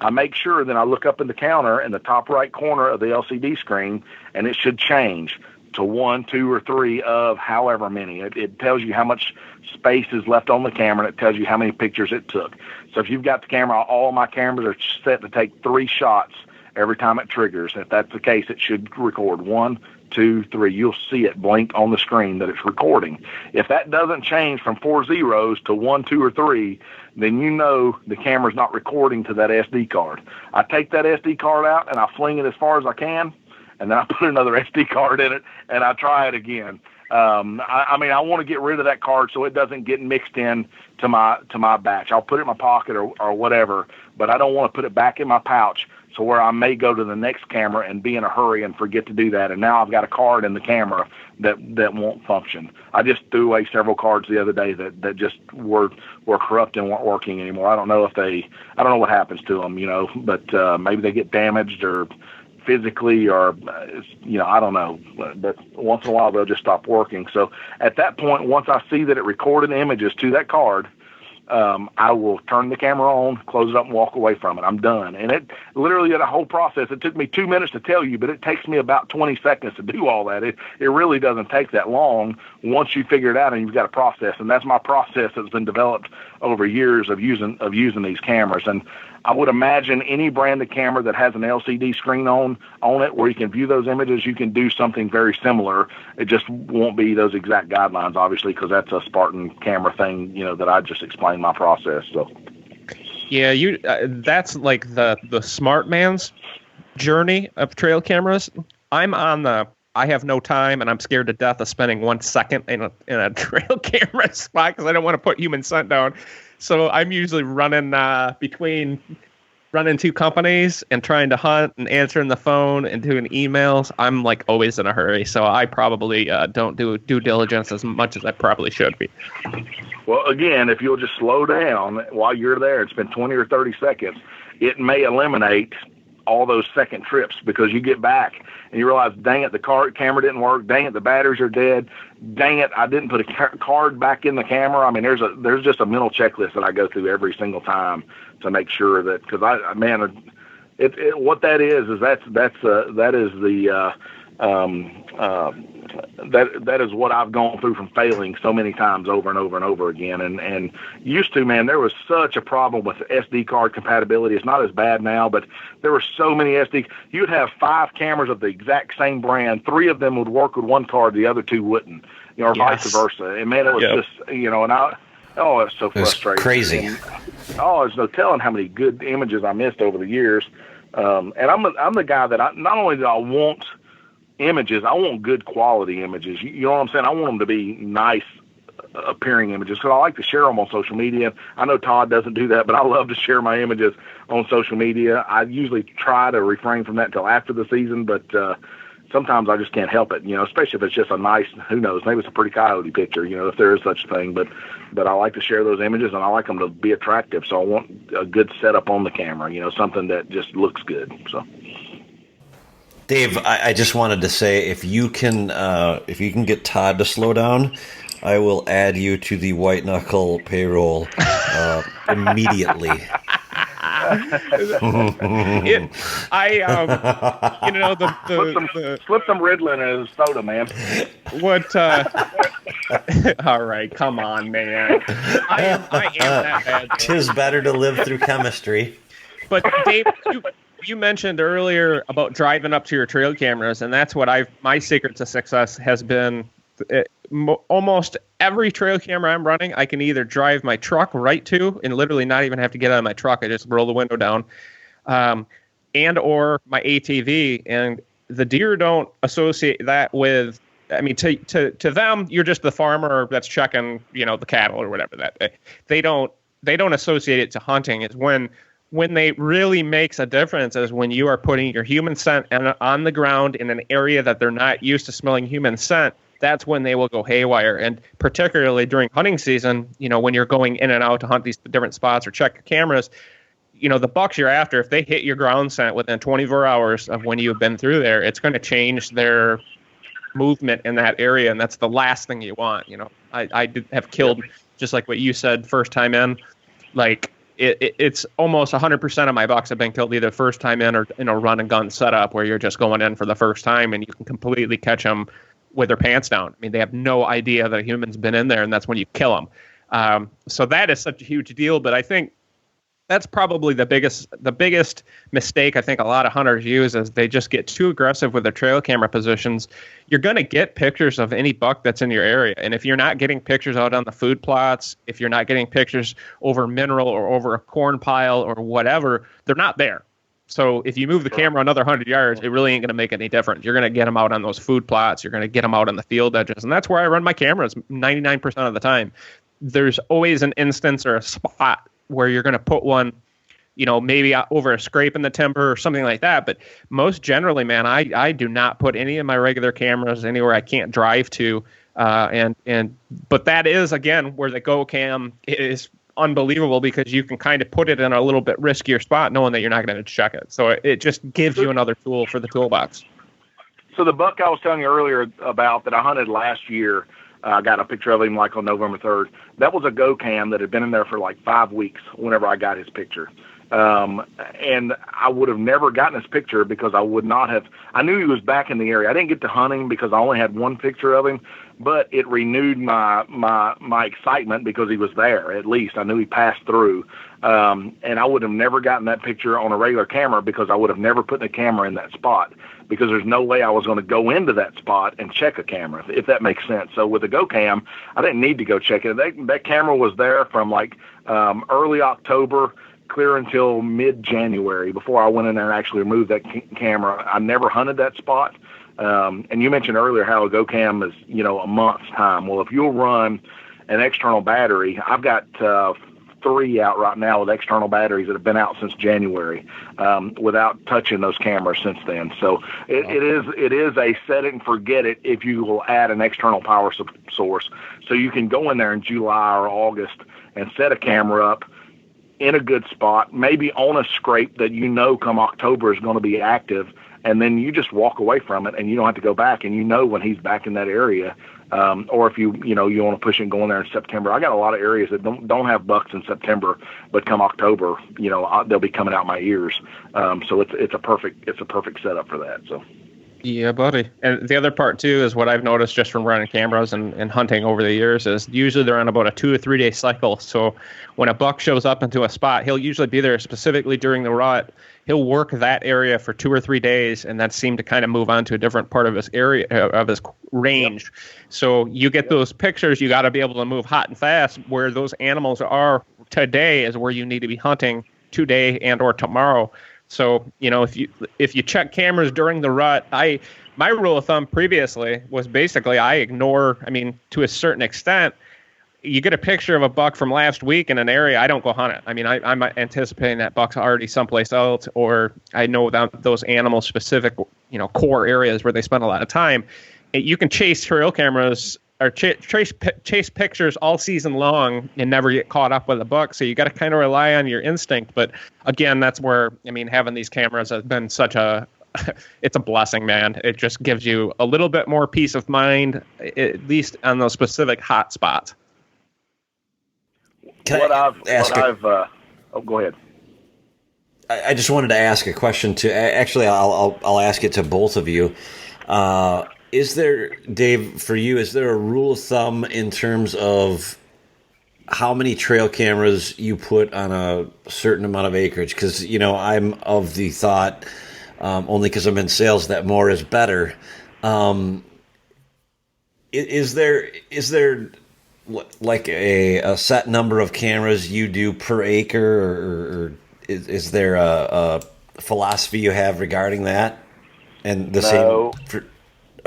I make sure that I look up in the counter in the top right corner of the LCD screen, and it should change to 1, 2, or 3 of however many. It tells you how much space is left on the camera, and it tells you how many pictures it took. So if you've got the camera, all of my cameras are set to take 3 shots every time it triggers. If that's the case, it should record 1, 2, 3. You'll see it blink on the screen that it's recording. If that doesn't change from 4 zeros to 1, 2, or 3, then you know the camera's not recording to that SD card. I take that SD card out and I fling it as far as I can, and then I put another SD card in it, and I try it again. I want to get rid of that card so it doesn't get mixed in to my batch. I'll put it in my pocket or whatever, but I don't want to put it back in my pouch, so where I may go to the next camera and be in a hurry and forget to do that. And now I've got a card in the camera that won't function. I just threw away several cards the other day that just were corrupt and weren't working anymore. I don't know what happens to them, but maybe they get damaged or physically, or I don't know, but once in a while they'll just stop working. So at that point, once I see that it recorded images to that card, I will turn the camera on, close it up, and walk away from it. I'm done. And it literally, the whole process, it took me 2 minutes to tell you, but it takes me about 20 seconds to do all that. It really doesn't take that long once you figure it out and you've got a process. And that's my process that's been developed over years of using these cameras. And I would imagine any branded camera that has an LCD screen on it where you can view those images, you can do something very similar. It just won't be those exact guidelines, obviously, because that's a Spartan camera thing, that I just explained my process. So, yeah, that's like the smart man's journey of trail cameras. I'm on I have no time, and I'm scared to death of spending 1 second in a trail camera spot because I don't want to put human scent down. So I'm usually running between running two companies and trying to hunt and answering the phone and doing emails, I'm like always in a hurry. So I probably don't do due diligence as much as I probably should be. Well, again, if you'll just slow down while you're there and spend 20 or 30 seconds, it may eliminate all those second trips, because you get back and you realize, dang it, the camera didn't work. Dang it, the batteries are dead. Dang it, I didn't put a card back in the camera. I mean, there's just a mental checklist that I go through every single time to make sure that, because what that is that is what I've gone through from failing so many times over and over and over again. And used to, man, there was such a problem with SD card compatibility. It's not as bad now, but there were so many you'd have 5 cameras of the exact same brand. 3 of them would work with one card, the other 2 wouldn't, or vice versa. And man, it was just, it's so frustrating. Crazy. And, there's no telling how many good images I missed over the years. And I'm the guy that not only do I want images, I want good quality images. You know what I'm saying? I want them to be nice appearing images, because I like to share them on social media. I know Todd doesn't do that, but I love to share my images on social media. I usually try to refrain from that until after the season, but sometimes I just can't help it, especially if it's just a nice, who knows, maybe it's a pretty coyote picture, if there is such a thing. But I like to share those images, and I like them to be attractive. So I want a good setup on the camera, something that just looks good. So, Dave, I just wanted to say, if you can get Todd to slow down, I will add you to the White Knuckle payroll immediately. Slip some Ritalin in his soda, man. What? All right, come on, man. I am that bad. 'Tis better to live through chemistry. But Dave, you mentioned earlier about driving up to your trail cameras, and that's what my secret to success has been. Almost every trail camera I'm running, I can either drive my truck right to and literally not even have to get out of my truck. I just roll the window down, and or my ATV. And the deer don't associate that with. I mean, to them, you're just the farmer that's checking, the cattle or whatever. That they don't associate it to hunting. Is when they really makes a difference is when you are putting your human scent on the ground in an area that they're not used to smelling human scent. That's when they will go haywire. And particularly during hunting season, when you're going in and out to hunt these different spots or check your cameras, the bucks you're after, if they hit your ground scent within 24 hours of when you've been through there, it's going to change their movement in that area. And that's the last thing you want. I have killed, just like what you said, first time in, like, it's almost 100% of my bucks have been killed either first time in or in a run and gun setup where you're just going in for the first time and you can completely catch them with their pants down. I mean, they have no idea that a human's been in there, and that's when you kill them. So that is such a huge deal. But I think that's probably the biggest mistake I think a lot of hunters use is they just get too aggressive with their trail camera positions. You're going to get pictures of any buck that's in your area. And if you're not getting pictures out on the food plots, if you're not getting pictures over mineral or over a corn pile or whatever, they're not there. So if you move the camera another 100 yards, it really ain't going to make any difference. You're going to get them out on those food plots. You're going to get them out on the field edges. And that's where I run my cameras 99% of the time. There's always an instance or a spot where you're going to put one, maybe over a scrape in the timber or something like that. But most generally, man, I do not put any of my regular cameras anywhere I can't drive to. But that is, again, where the Go Cam is unbelievable because you can kind of put it in a little bit riskier spot knowing that you're not going to check it. So it just gives you another tool for the toolbox. So the buck I was telling you earlier about that I hunted last year, I got a picture of him like on November 3rd. That was a Go Cam that had been in there for like 5 weeks whenever I got his picture. And I would have never gotten his picture because I would not have, I knew he was back in the area. I didn't get to hunt him because I only had one picture of him, but it renewed my excitement because he was there. At least I knew he passed through. And I would have never gotten that picture on a regular camera because I would have never put the camera in that spot because there's no way I was going to go into that spot and check a camera, if that makes sense. So with the Go Cam, I didn't need to go check it. That camera was there from like early October clear until mid-January before I went in there and actually removed that camera. I never hunted that spot. And you mentioned earlier how a Go Cam is, a month's time. Well, if you'll run an external battery, I've got 3 out right now with external batteries that have been out since January, without touching those cameras since then. So it is a set it and forget it if you will add an external power source. So you can go in there in July or August and set a camera up in a good spot, maybe on a scrape that come October is going to be active, and then you just walk away from it and you don't have to go back, and when he's back in that area. Or if you want to push and go in there in September. I got a lot of areas that don't have bucks in September, but come October, they'll be coming out my ears. So it's a perfect setup for that. So. Yeah, buddy. And the other part too is what I've noticed just from running cameras and hunting over the years is usually they're on about a 2 or 3 day cycle. So when a buck shows up into a spot, he'll usually be there specifically during the rut. He'll work that area for 2 or 3 days and then seem to kind of move on to a different part of his area, of his range. Yep. So you get those pictures, you got to be able to move hot and fast. Where those animals are today is where you need to be hunting today and or tomorrow. So, if you check cameras during the rut, my rule of thumb previously was basically I ignore, to a certain extent, you get a picture of a buck from last week in an area, I don't go hunt it. I'm anticipating that buck's already someplace else, or I know that those animal specific, core areas where they spend a lot of time. You can chase trail cameras or chase pictures all season long and never get caught up with a buck. So you got to kind of rely on your instinct. But again, that's where, having these cameras has been it's a blessing, man. It just gives you a little bit more peace of mind, at least on those specific hot spots. Go ahead. I just wanted to ask a question to, actually, I'll ask it to both of you. Is there, Dave, for you, is there a rule of thumb in terms of how many trail cameras you put on a certain amount of acreage? Because, I'm of the thought, only because I'm in sales, that more is better. Is there like a set number of cameras you do per acre, or is there a philosophy you have regarding that? And the No. same for...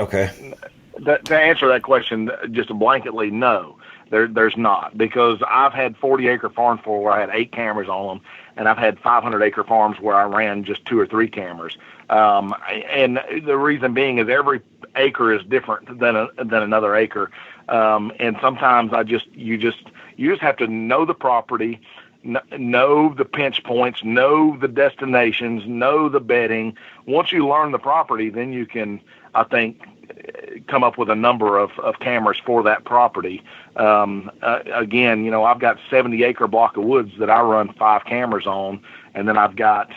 Okay. To answer that question, just blanketly, no, there's not, because I've had 40-acre farms where I had 8 cameras on them, and I've had 500-acre farms where I ran just 2 or 3 cameras. And the reason being is every acre is different than another acre, and sometimes you just have to know the property, know the pinch points, know the destinations, know the bedding. Once you learn the property, then you can, I think, come up with a number of cameras for that property. Again, I've got 70-acre block of woods that I run 5 cameras on, and then I've got,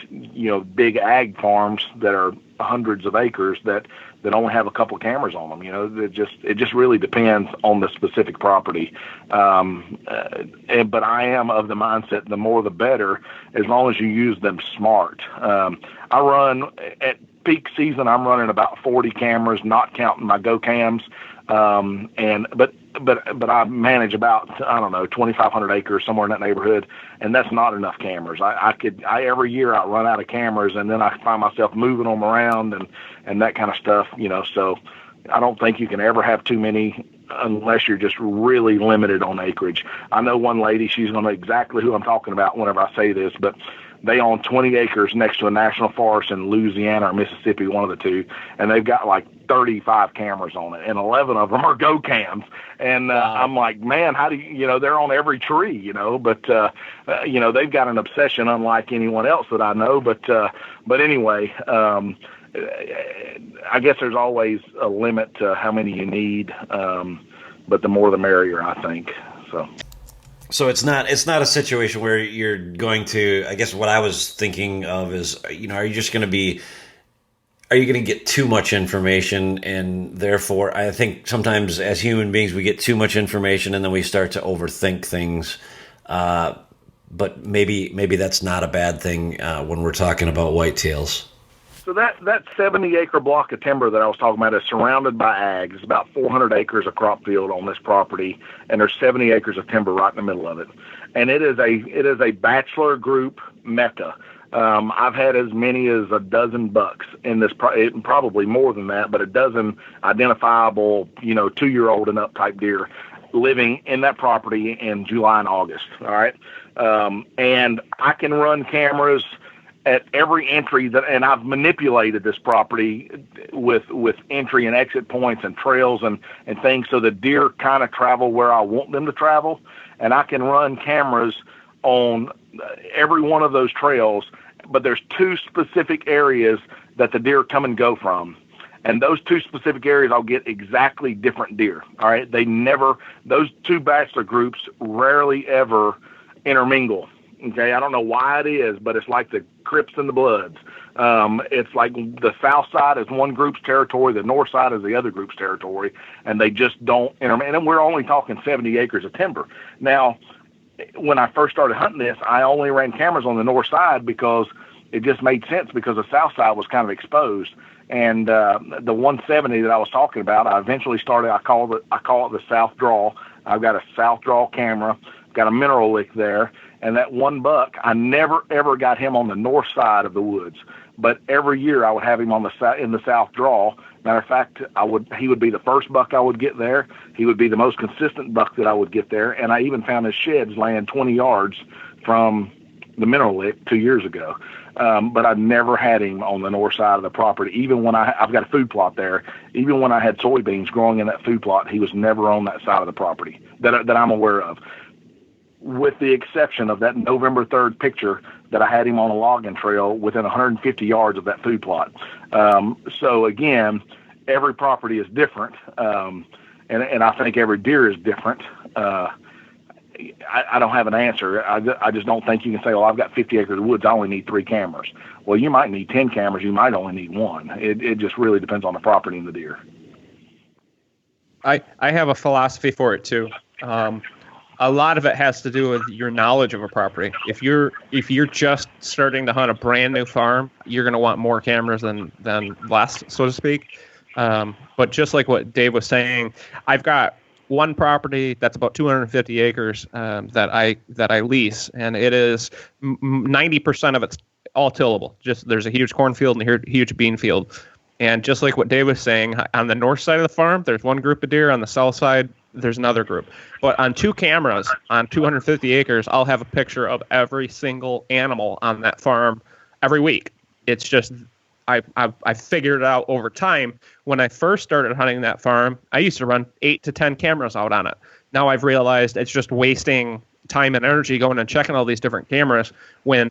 big ag farms that are hundreds of acres that only have a couple of cameras on them. It just really depends on the specific property. But I am of the mindset, the more the better, as long as you use them smart. I run at peak season, I'm running about 40 cameras, not counting my go cams. But I manage about, 2,500 acres, somewhere in that neighborhood, and that's not enough cameras. Every year I run out of cameras, and then I find myself moving them around and that kind of stuff, so I don't think you can ever have too many unless you're just really limited on acreage. I know one lady, she's going to know exactly who I'm talking about whenever I say this, but they own 20 acres next to a national forest in Louisiana or Mississippi, one of the two, and they've got like 35 cameras on it, and 11 of them are go cams. And I'm like, man, how do you, they're on every tree, but they've got an obsession unlike anyone else that I know. But anyway, I guess there's always a limit to how many you need, but the more the merrier, I think. So it's not a situation where you're going to, I guess what I was thinking of is, are you going to get too much information, and therefore I think sometimes as human beings we get too much information and then we start to overthink things. But maybe that's not a bad thing when we're talking about whitetails. So that 70-acre block of timber that I was talking about is surrounded by ag. It's about 400 acres of crop field on this property, and there's 70 acres of timber right in the middle of it. And it is a bachelor group mecca. I've had as many as a dozen bucks in this, probably more than that, but a dozen identifiable, 2-year-old and up type deer. living in that property in July and August. All right. And I can run cameras at every entry and I've manipulated this property with entry and exit points and trails and things so the deer kind of travel where I want them to travel. And I can run cameras on every one of those trails, but there's two specific areas that the deer come and go from. And those two specific areas, I'll get exactly different deer. All right. Those two bachelor groups rarely ever intermingle. Okay. I don't know why it is, but it's like the Crips and the Bloods. It's like the south side is one group's territory, the north side is the other group's territory, and they just don't intermingle. And we're only talking 70 acres of timber. Now, when I first started hunting this, I only ran cameras on the north side because it just made sense because the south side was kind of exposed. And the 170 that I was talking about, I eventually started. I call it the South Draw. I've got a South Draw camera, got a mineral lick there, and that one buck, I never ever got him on the north side of the woods. But every year I would have him on in the South Draw. Matter of fact, he would be the first buck I would get there. He would be the most consistent buck that I would get there. And I even found his sheds laying 20 yards from the mineral lick 2 years ago. But I've never had him on the north side of the property. Even when I've got a food plot there, even when I had soybeans growing in that food plot, he was never on that side of the property that I'm aware of, with the exception of that November 3rd picture that I had him on a logging trail within 150 yards of that food plot. So again, every property is different. And I think every deer is different. I don't have an answer. I just don't think you can say, well, I've got 50 acres of woods, I only need 3 cameras. Well, you might need 10 cameras. You might only need 1. It just really depends on the property and the deer. I have a philosophy for it too. A lot of it has to do with your knowledge of a property. If you're just starting to hunt a brand new farm, you're going to want more cameras than less, so to speak. But just like what Dave was saying, I've got one property that's about 250 acres that I lease, and it is 90% of it's all tillable. Just there's a huge cornfield and a huge bean field. And just like what Dave was saying, on the north side of the farm, there's one group of deer. On the south side, there's another group. But on 2 cameras on 250 acres, I'll have a picture of every single animal on that farm every week. It's just I figured it out over time. When I first started hunting that farm, I used to run 8 to 10 cameras out on it. Now I've realized it's just wasting time and energy going and checking all these different cameras when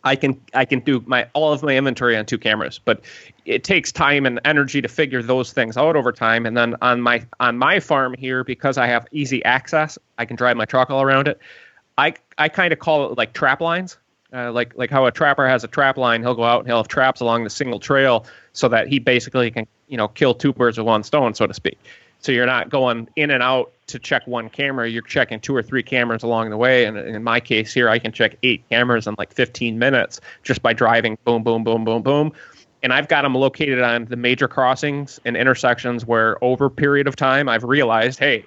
I can do all of my inventory on 2 cameras. But it takes time and energy to figure those things out over time. And then on my farm here, because I have easy access, I can drive my truck all around it. I kind of call it like trap lines. Like how a trapper has a trap line, he'll go out and he'll have traps along the single trail so that he basically can, kill 2 birds with 1 stone, so to speak. So you're not going in and out to check 1 camera. You're checking 2 or 3 cameras along the way. And in my case here, I can check 8 cameras in like 15 minutes just by driving boom, boom, boom, boom, boom. And I've got them located on the major crossings and intersections where over a period of time, I've realized, hey,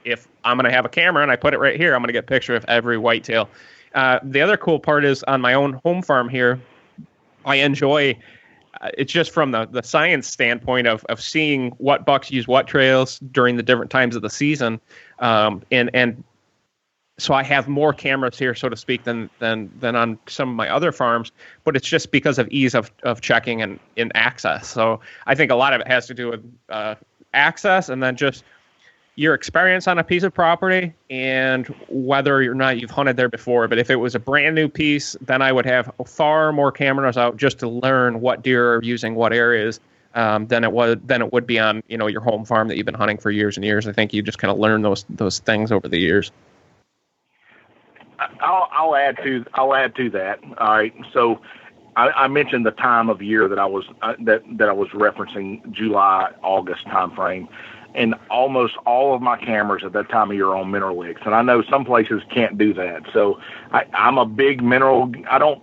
if I'm going to have a camera and I put it right here, I'm going to get a picture of every whitetail. The other cool part is on my own home farm here, I enjoy it's just from the science standpoint of seeing what bucks use what trails during the different times of the season. And so I have more cameras here, so to speak, than on some of my other farms, but it's just because of ease of checking and in access. So I think a lot of it has to do with access and then just your experience on a piece of property and whether or not you've hunted there before. But if it was a brand new piece, then I would have far more cameras out just to learn what deer are using what areas than it would be on your home farm that you've been hunting for years and years. I think you just kind of learn those things over the years. I'll add to that. All right, so I mentioned the time of year that I was referencing, July, August time frame. And almost all of my cameras at that time of year are on mineral licks. And I know some places can't do that. So I'm a big mineral. I don't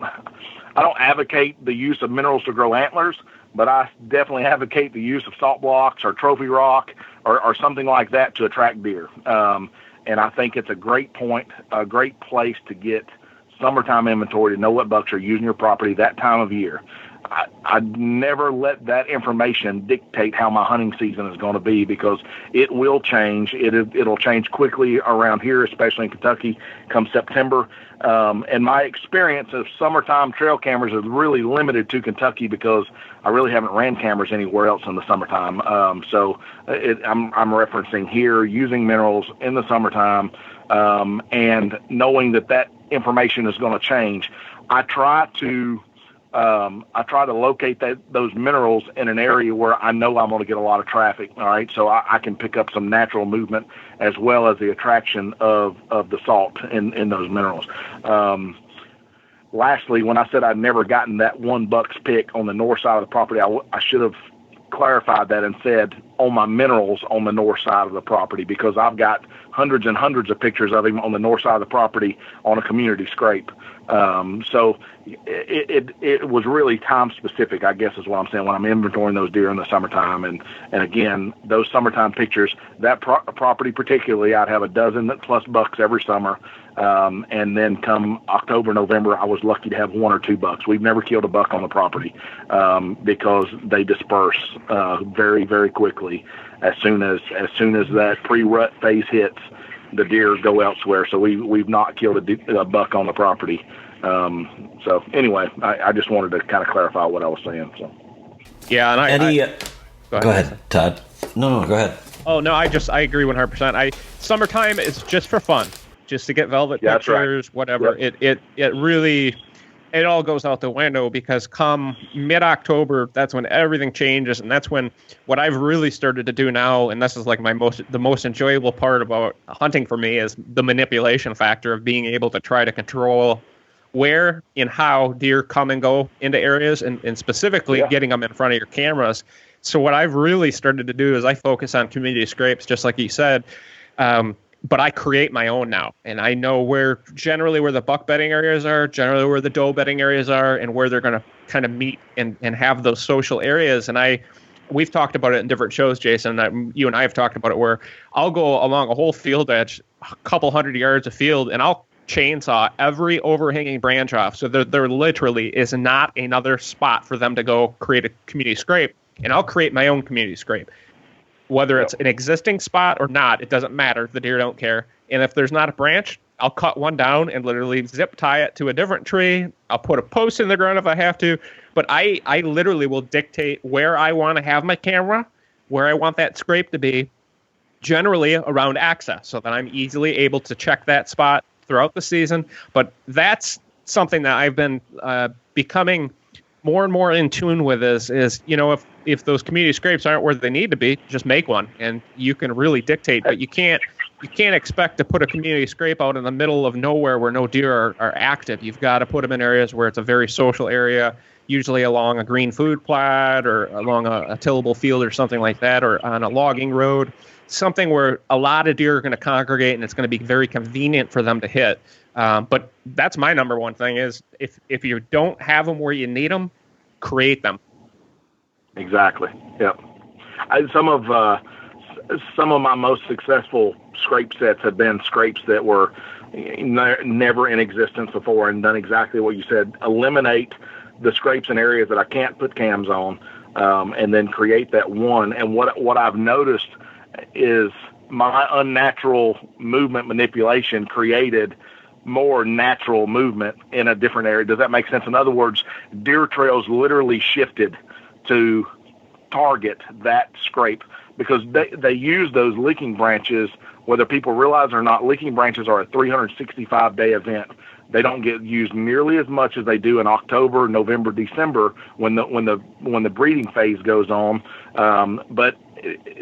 advocate the use of minerals to grow antlers, but I definitely advocate the use of salt blocks or trophy rock or something like that to attract deer. And I think it's a great place to get summertime inventory to know what bucks are using your property that time of year. I never let that information dictate how my hunting season is going to be, because it will change. It'll change quickly around here, especially in Kentucky, come September. And my experience of summertime trail cameras is really limited to Kentucky, because I really haven't ran cameras anywhere else in the summertime. So I'm referencing here using minerals in the summertime, and knowing that information is going to change. I try to locate those minerals in an area where I know I'm going to get a lot of traffic. All right, so I can pick up some natural movement as well as the attraction of the salt in those minerals. Lastly, when I said I'd never gotten that one buck's pick on the north side of the property, I should have clarified that and said on my minerals on the north side of the property, because I've got hundreds and hundreds of pictures of him on the north side of the property on a community scrape. So it was really time specific, I guess is what I'm saying, when I'm inventorying those deer in the summertime. And again, those summertime pictures, that property particularly, I'd have a dozen plus bucks every summer. And then come October, November, I was lucky to have 1 or 2 bucks. We've never killed a buck on the property, because they disperse very, very quickly. As soon as that pre-rut phase hits, the deer go elsewhere. So we've not killed a buck on the property. So anyway, I just wanted to kind of clarify what I was saying. So yeah, and go ahead, Todd. No, go ahead. Oh no, I agree 100%. Summertime is just for fun, just to get velvet pictures, right. Whatever. Yep. It really. It all goes out the window, because come mid-October, that's when everything changes, and that's when what I've really started to do now, and this is like the most enjoyable part about hunting for me, is the manipulation factor of being able to try to control where and how deer come and go into areas, and specifically getting them in front of your cameras. So what I've really started to do is I focus on community scrapes, just like you said. But I create my own now, and I know generally where the buck bedding areas are, generally where the doe bedding areas are, and where they're going to kind of meet and have those social areas. And we've talked about it in different shows, Jason. You and I have talked about it, where I'll go along a whole field edge, a couple 100 yards of field, and I'll chainsaw every overhanging branch off. So there literally is not another spot for them to go create a community scrape, and I'll create my own community scrape. Whether it's an existing spot or not, it doesn't matter. The deer don't care. And if there's not a branch, I'll cut one down and literally zip tie it to a different tree. I'll put a post in the ground if I have to. But I literally will dictate where I want to have my camera, where I want that scrape to be, generally around access, so that I'm easily able to check that spot throughout the season. But that's something that I've been becoming more and more in tune with is if those community scrapes aren't where they need to be, just make one, and you can really dictate. But you can't expect to put a community scrape out in the middle of nowhere where no deer are active. You've got to put them in areas where it's a very social area, usually along a green food plot or along a tillable field or something like that, or on a logging road, something where a lot of deer are going to congregate and it's going to be very convenient for them to hit. But that's my number one thing is if you don't have them where you need them, create them. Exactly. Yep. Some of my most successful scrape sets have been scrapes that were never in existence before, and done exactly what you said. Eliminate the scrapes in areas that I can't put cams on, and then create that one. And what I've noticed is my unnatural movement manipulation created more natural movement in a different area. Does that make sense? In other words, deer trails literally shifted to target that scrape, because they use those leaking branches, whether people realize or not. Leaking branches are a 365-day event. They don't get used nearly as much as they do in October, November, December when the breeding phase goes on. But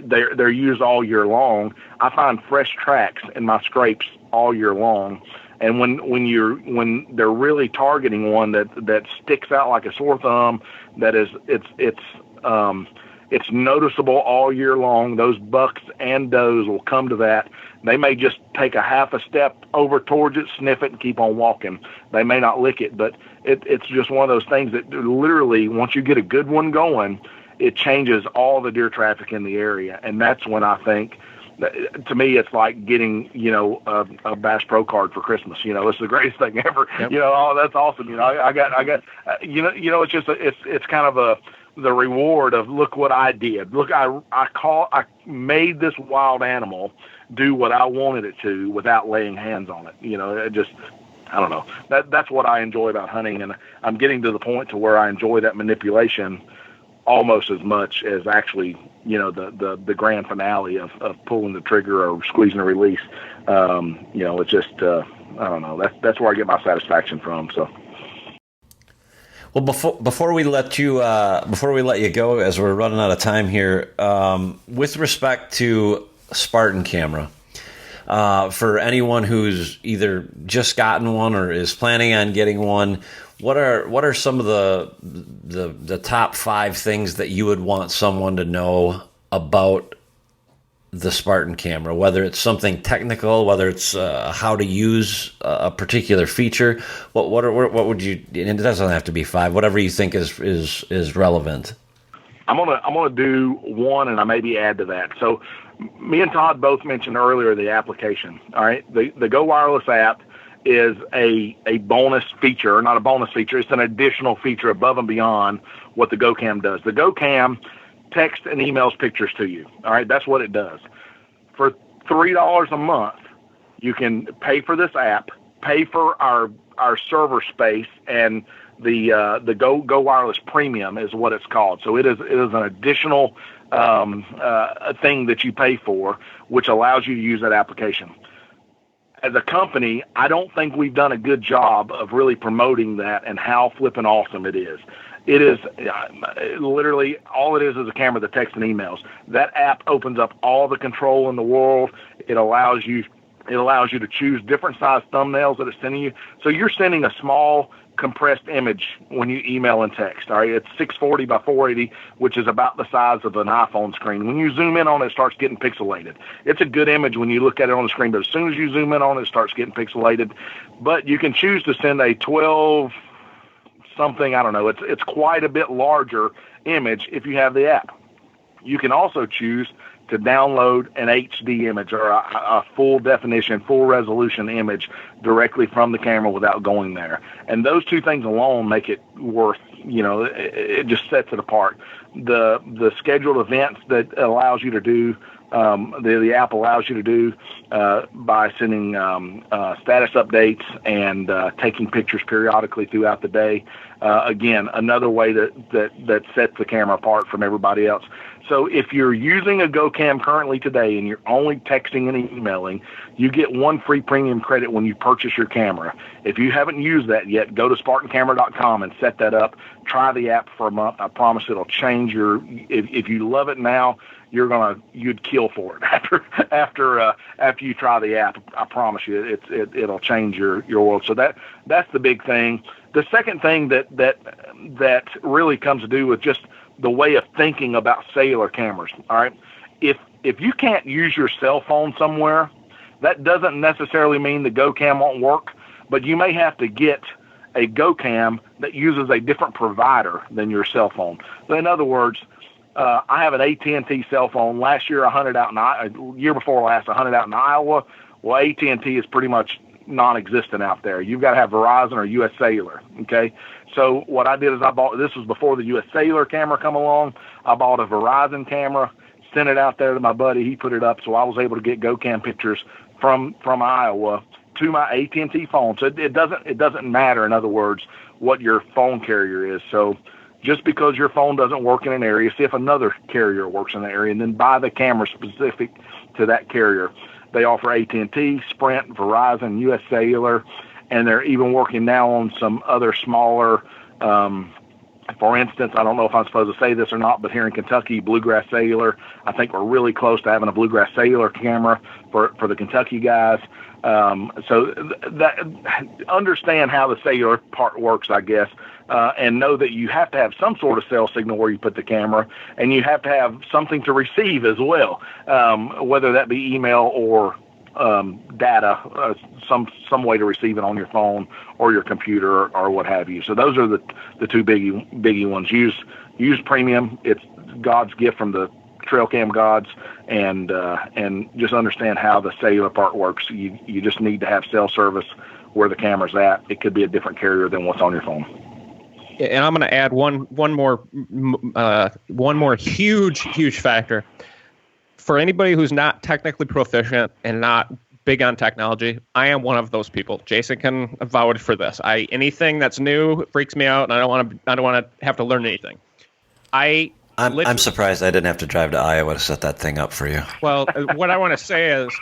they're used all year long. I find fresh tracks in my scrapes all year long. And when they're really targeting one that sticks out like a sore thumb, that is it's noticeable all year long. Those bucks and does will come to that. They may just take a half a step over towards it, sniff it, and keep on walking. They may not lick it, but it's just one of those things that literally, once you get a good one going, it changes all the deer traffic in the area. And that's when I think to me, it's like getting, a Bass Pro card for Christmas. It's the greatest thing ever. Yep. Oh, that's awesome. I got, it's just, it's kind of the reward of, look what I did. Look, I made this wild animal do what I wanted it to without laying hands on it. It just, I don't know. That's what I enjoy about hunting, and I'm getting to the point to where I enjoy that manipulation almost as much as actually, the grand finale of pulling the trigger or squeezing a release. It's just, I don't know. That's where I get my satisfaction from. So. Well, before we let you go, as we're running out of time here, with respect to Spartan Camera, for anyone who's either just gotten one or is planning on getting one, what are some of the top 5 things that you would want someone to know about the Spartan camera, whether it's something technical, whether it's how to use a particular feature? What would you? And it doesn't have to be 5. Whatever you think is relevant. I'm gonna do one, and I maybe add to that. So, me and Todd both mentioned earlier the application. All right, the Go Wireless app is a bonus feature, not a bonus feature. It's an additional feature above and beyond what the GoCam does. The GoCam texts and emails pictures to you. All right, that's what it does. For $3 a month, you can pay for this app, pay for our server space, and the Go Wireless Premium is what it's called. So it is an additional thing that you pay for, which allows you to use that application. As a company, I don't think we've done a good job of really promoting that and how flippin' awesome it is. It is literally all it is a camera that texts and emails. That app opens up all the control in the world. It allows you to choose different size thumbnails that it's sending you. So you're sending a small compressed image when you email and text. All right, it's 640 by 480, which is about the size of an iPhone screen. When you zoom in on it, it starts getting pixelated. It's a good image when you look at it on the screen, but as soon as you zoom in on it, it starts getting pixelated. But you can choose to send a 12 something, I don't know. It's quite a bit larger image if you have the app. You can also choose to download an HD image or a full definition, full resolution image directly from the camera without going there. And those two things alone make it worth, it just sets it apart. The scheduled events that allows you to do, the app allows you to do by sending status updates and taking pictures periodically throughout the day. Again, another way that sets the camera apart from everybody else. So if you're using a GoCam currently today and you're only texting and emailing, you get 1 free premium credit when you purchase your camera. If you haven't used that yet, go to SpartanCamera.com and set that up. Try the app for a month. I promise it'll change if you love it now, you'd kill for it after you try the app. I promise you, it'll change your world. So that's the big thing. The second thing that really comes to do with just the way of thinking about cellular cameras. All right, if you can't use your cell phone somewhere, that doesn't necessarily mean the GoCam won't work, but you may have to get a GoCam that uses a different provider than your cell phone. So in other words, I have an AT&T cell phone. Last year I hunted out year before last I hunted out in Iowa. Well, AT&T is pretty much non-existent out there. You've got to have Verizon or US Cellular. Okay. So what I did is this was before the US Cellular camera come along. I bought a Verizon camera, sent it out there to my buddy. He put it up. So I was able to get GoCam pictures from Iowa to my AT&T phone. So it doesn't matter, in other words, what your phone carrier is. So just because your phone doesn't work in an area, see if another carrier works in the area, and then buy the camera specific to that carrier. They offer AT&T, Sprint, Verizon, US Cellular, and they're even working now on some other smaller, for instance, I don't know if I'm supposed to say this or not, but here in Kentucky, Bluegrass Cellular, I think we're really close to having a Bluegrass Cellular camera for the Kentucky guys. So understand how the cellular part works, I guess, and know that you have to have some sort of cell signal where you put the camera, and you have to have something to receive as well, whether that be email or data, some way to receive it on your phone or your computer or what have you. So those are the two biggie ones. Use Premium. It's God's gift from the trail cam gods and just understand how the cellular part works. You just need to have cell service where the camera's at. It could be a different carrier than what's on your phone. And I'm going to add one more huge factor. For anybody who's not technically proficient and not big on technology, I am one of those people. Jason can vouch for this. Anything that's new freaks me out, and I don't want to have to learn anything. I'm surprised I didn't have to drive to Iowa to set that thing up for you. Well, what I want to say is,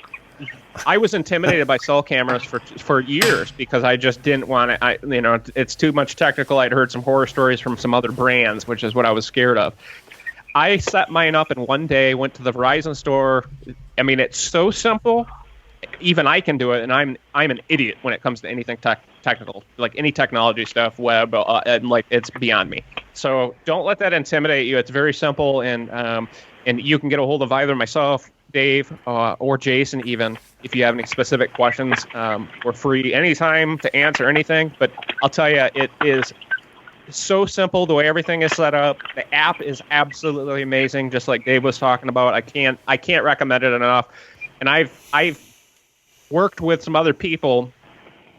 I was intimidated by cell cameras for years because I just didn't want to. It's too much technical. I'd heard some horror stories from some other brands, which is what I was scared of. I set mine up in one day. Went to the Verizon store. I mean, it's so simple. Even I can do it, and I'm an idiot when it comes to anything technical, like any technology stuff, web, and like it's beyond me. So don't let that intimidate you. It's very simple, and you can get a hold of either myself, Dave, or Jason, even if you have any specific questions. We're free anytime to answer anything. But I'll tell you, it is so simple the way everything is set up. The app is absolutely amazing, just like Dave was talking about. I can't recommend it enough. And I've worked with some other people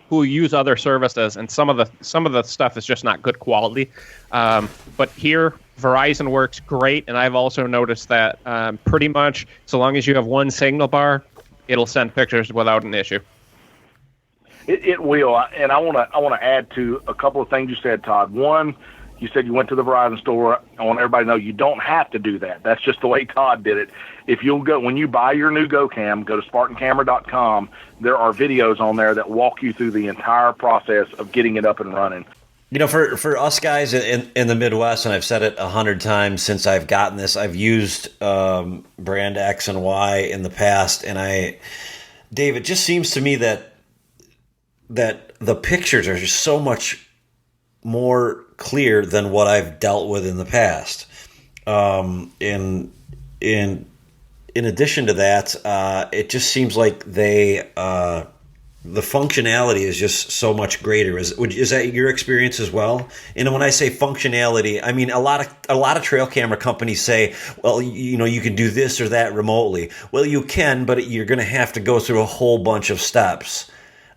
who use other services, and some of the stuff is just not good quality. But here, Verizon works great, and I've also noticed that pretty much so long as you have one signal bar, it'll send pictures without an issue. It will, and I want to add to a couple of things you said, Todd. One, you said you went to the Verizon store. I want everybody to know you don't have to do that. That's just the way Todd did it. If you'll go, when you buy your new GoCam, go to SpartanCamera.com. There are videos on there that walk you through the entire process of getting it up and running. You know, for us guys in the Midwest, and I've said it 100 times since I've gotten this, I've used brand X and Y in the past, and Dave, it just seems to me that the pictures are just so much more clear than what I've dealt with in the past. In addition to that, it just seems like the functionality is just so much greater. Is that your experience as well? And when I say functionality, I mean a lot of trail camera companies say, well, you can do this or that remotely. Well, you can, but you're going to have to go through a whole bunch of steps.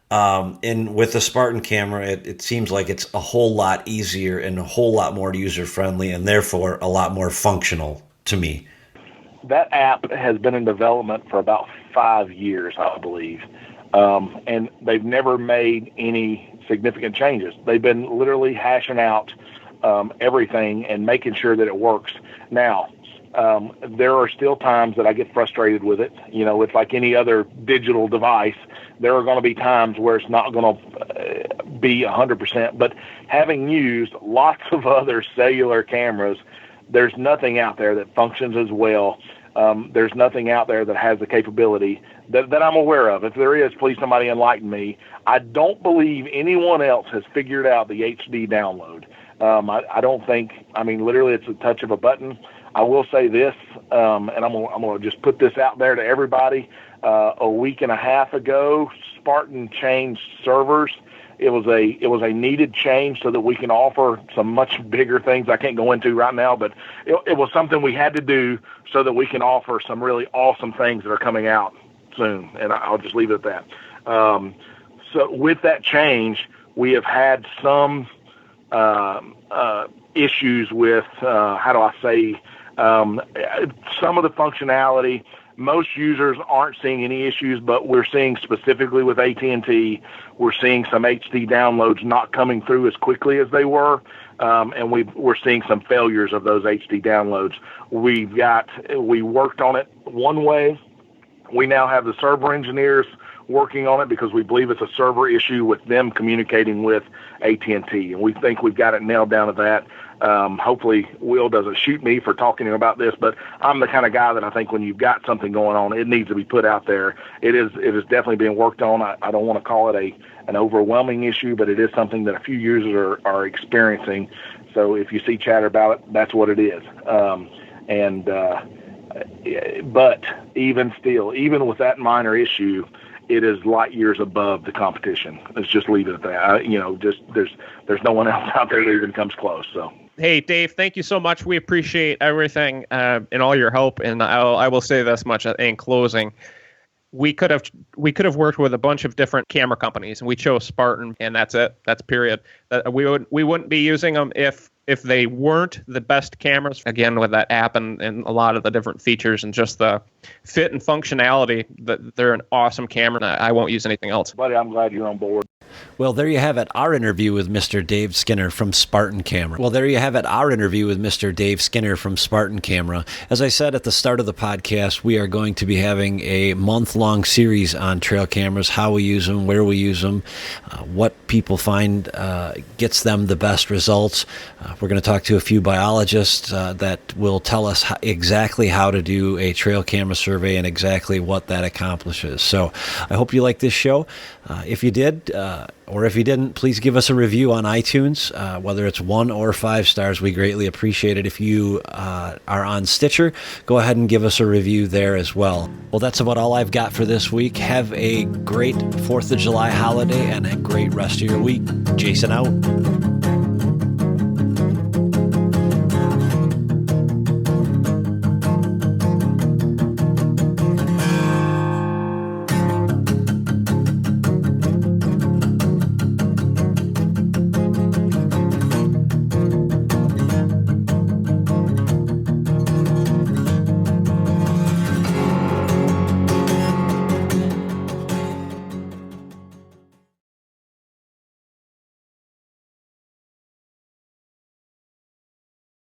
And with the Spartan camera, it seems like it's a whole lot easier and a whole lot more user-friendly, and therefore a lot more functional to me. That app has been in development for about 5 years, I believe, and they've never made any significant changes. They've been literally hashing out everything and making sure that it works. Now, there are still times that I get frustrated with it. It's like any other digital device. There are going to be times where it's not going to be 100%. But having used lots of other cellular cameras, there's nothing out there that functions as well. There's nothing out there that has the capability that I'm aware of. If there is, please somebody enlighten me. I don't believe anyone else has figured out the HD download. I don't think, literally it's a touch of a button. I will say this, and I'm going to just put this out there to everybody. A week and a half ago, Spartan changed servers. It was a needed change so that we can offer some much bigger things I can't go into right now, but it was something we had to do so that we can offer some really awesome things that are coming out soon, and I'll just leave it at that. So with that change, we have had some issues with, some of the functionality. Most users aren't seeing any issues, but we're seeing specifically with AT&T, we're seeing some HD downloads not coming through as quickly as they were, and we're seeing some failures of those HD downloads. We worked on it one way. We now have the server engineers working on it because we believe it's a server issue with them communicating with AT&T, and we think we've got it nailed down to that. Hopefully Will doesn't shoot me for talking about this, but I'm the kind of guy that I think when you've got something going on, it needs to be put out there. It is definitely being worked on. I don't want to call it an overwhelming issue, but it is something that a few users are experiencing. So if you see chatter about it, that's what it is. But even still, even with that minor issue, it is light years above the competition. Let's just leave it at that. There's no one else out there that even comes close. So. Hey, Dave, thank you so much. We appreciate everything and all your help. And I will say this much in closing. We could have worked with a bunch of different camera companies, and we chose Spartan, and that's it. That's period. We wouldn't be using them if they weren't the best cameras. Again, with that app and a lot of the different features and just the fit and functionality, they're an awesome camera. And I won't use anything else. Buddy, I'm glad you're on board. Well, there you have it, our interview with Mr. Dave Skinner from Spartan Camera. As I said at the start of the podcast, we are going to be having a month-long series on trail cameras, how we use them, where we use them, what people find gets them the best results. We're going to talk to a few biologists that will tell us exactly how to do a trail camera survey and exactly what that accomplishes. So I hope you like this show. If you did, or if you didn't, please give us a review on iTunes, whether it's 1 or 5 stars. We greatly appreciate it. If you are on Stitcher, go ahead and give us a review there as well. Well, that's about all I've got for this week. Have a great 4th of July holiday and a great rest of your week. Jason out.